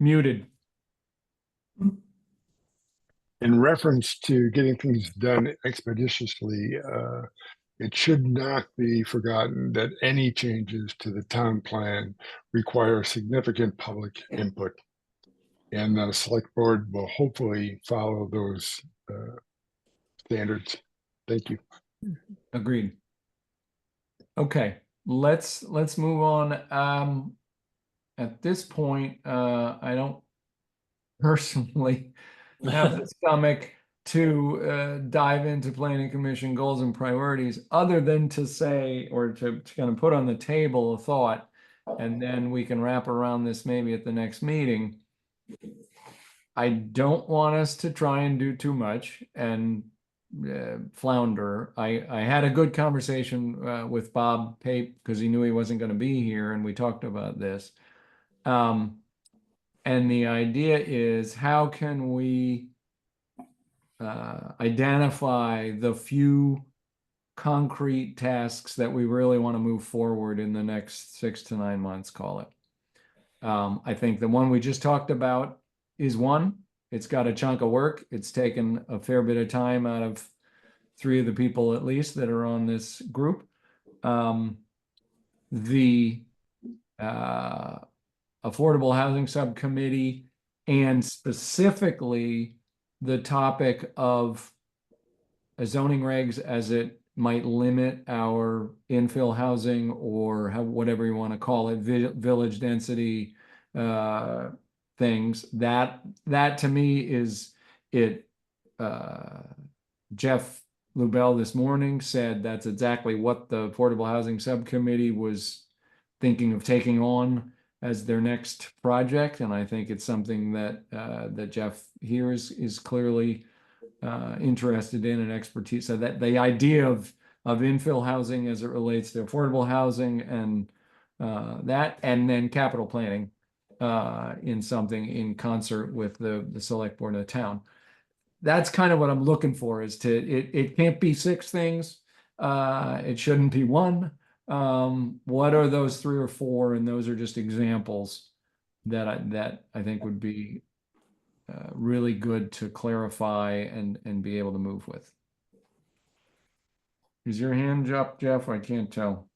Muted. In reference to getting things done expeditiously, it should not be forgotten that any changes to the town plan require significant public input. And the select board will hopefully follow those standards. Thank you. Agreed. Okay, let's move on. At this point, I don't personally have the stomach to dive into planning commission goals and priorities, other than to say, or to kind of put on the table a thought, and then we can wrap around this maybe at the next meeting. I don't want us to try and do too much and flounder. I had a good conversation with Bob Pape because he knew he wasn't going to be here, and we talked about this. And the idea is, how can we identify the few concrete tasks that we really want to move forward in the next 6 to 9 months, call it. I think the one we just talked about is one. It's got a chunk of work. It's taken a fair bit of time out of 3 of the people at least that are on this group. The Affordable Housing Subcommittee, and specifically the topic of zoning regs as it might limit our infill housing, or whatever you want to call it, village density things. That to me is it. Jeff Lubell this morning said that's exactly what the Affordable Housing Subcommittee was thinking of taking on as their next project, and I think it's something that that Jeff here is clearly interested in and expertise. So that the idea of infill housing as it relates to affordable housing and that, and then capital planning in something in concert with the select board of the town. That's kind of what I'm looking for. Is to it can't be 6 things. It shouldn't be 1. What are those 3 or 4? And those are just examples that I think would be really good to clarify and be able to move with. Is your hand up, Jeff? I can't tell.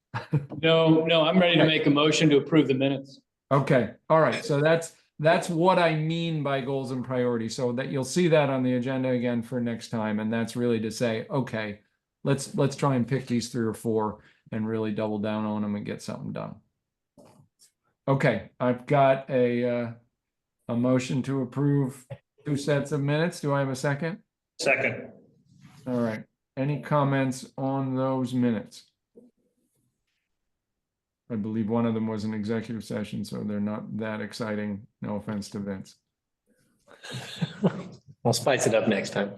No, I'm ready to make a motion to approve the minutes. Okay, all right. So that's what I mean by goals and priorities. So that you'll see that on the agenda again for next time. And that's really to say, okay, let's try and pick these 3 or 4 and really double down on them and get something done. Okay, I've got a motion to approve 2 sets of minutes. Do I have a second? Second. All right. Any comments on those minutes? I believe one of them was an executive session, so they're not that exciting. No offense to Vince. I'll spice it up next time.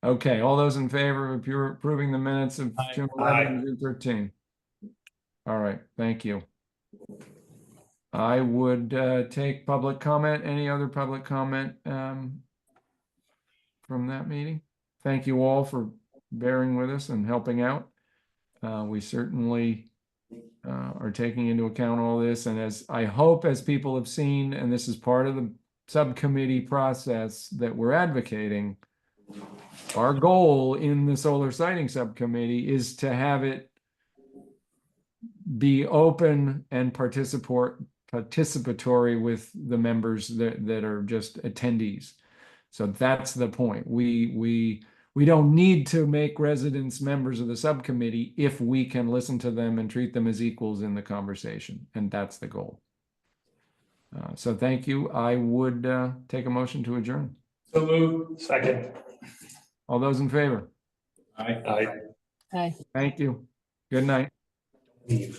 Okay, all those in favor of approving the minutes of June 11 and June 13? All right, thank you. I would take public comment. Any other public comment from that meeting? Thank you all for bearing with us and helping out. We certainly are taking into account all this, and as I hope, as people have seen, and this is part of the subcommittee process that we're advocating, our goal in the solar siting subcommittee is to have it be open and participatory with the members that are just attendees. So that's the point. We don't need to make residents members of the subcommittee if we can listen to them and treat them as equals in the conversation, and that's the goal. So thank you. I would take a motion to adjourn. So moved. Second. All those in favor? Aye. Hi. Thank you. Good night. Aye.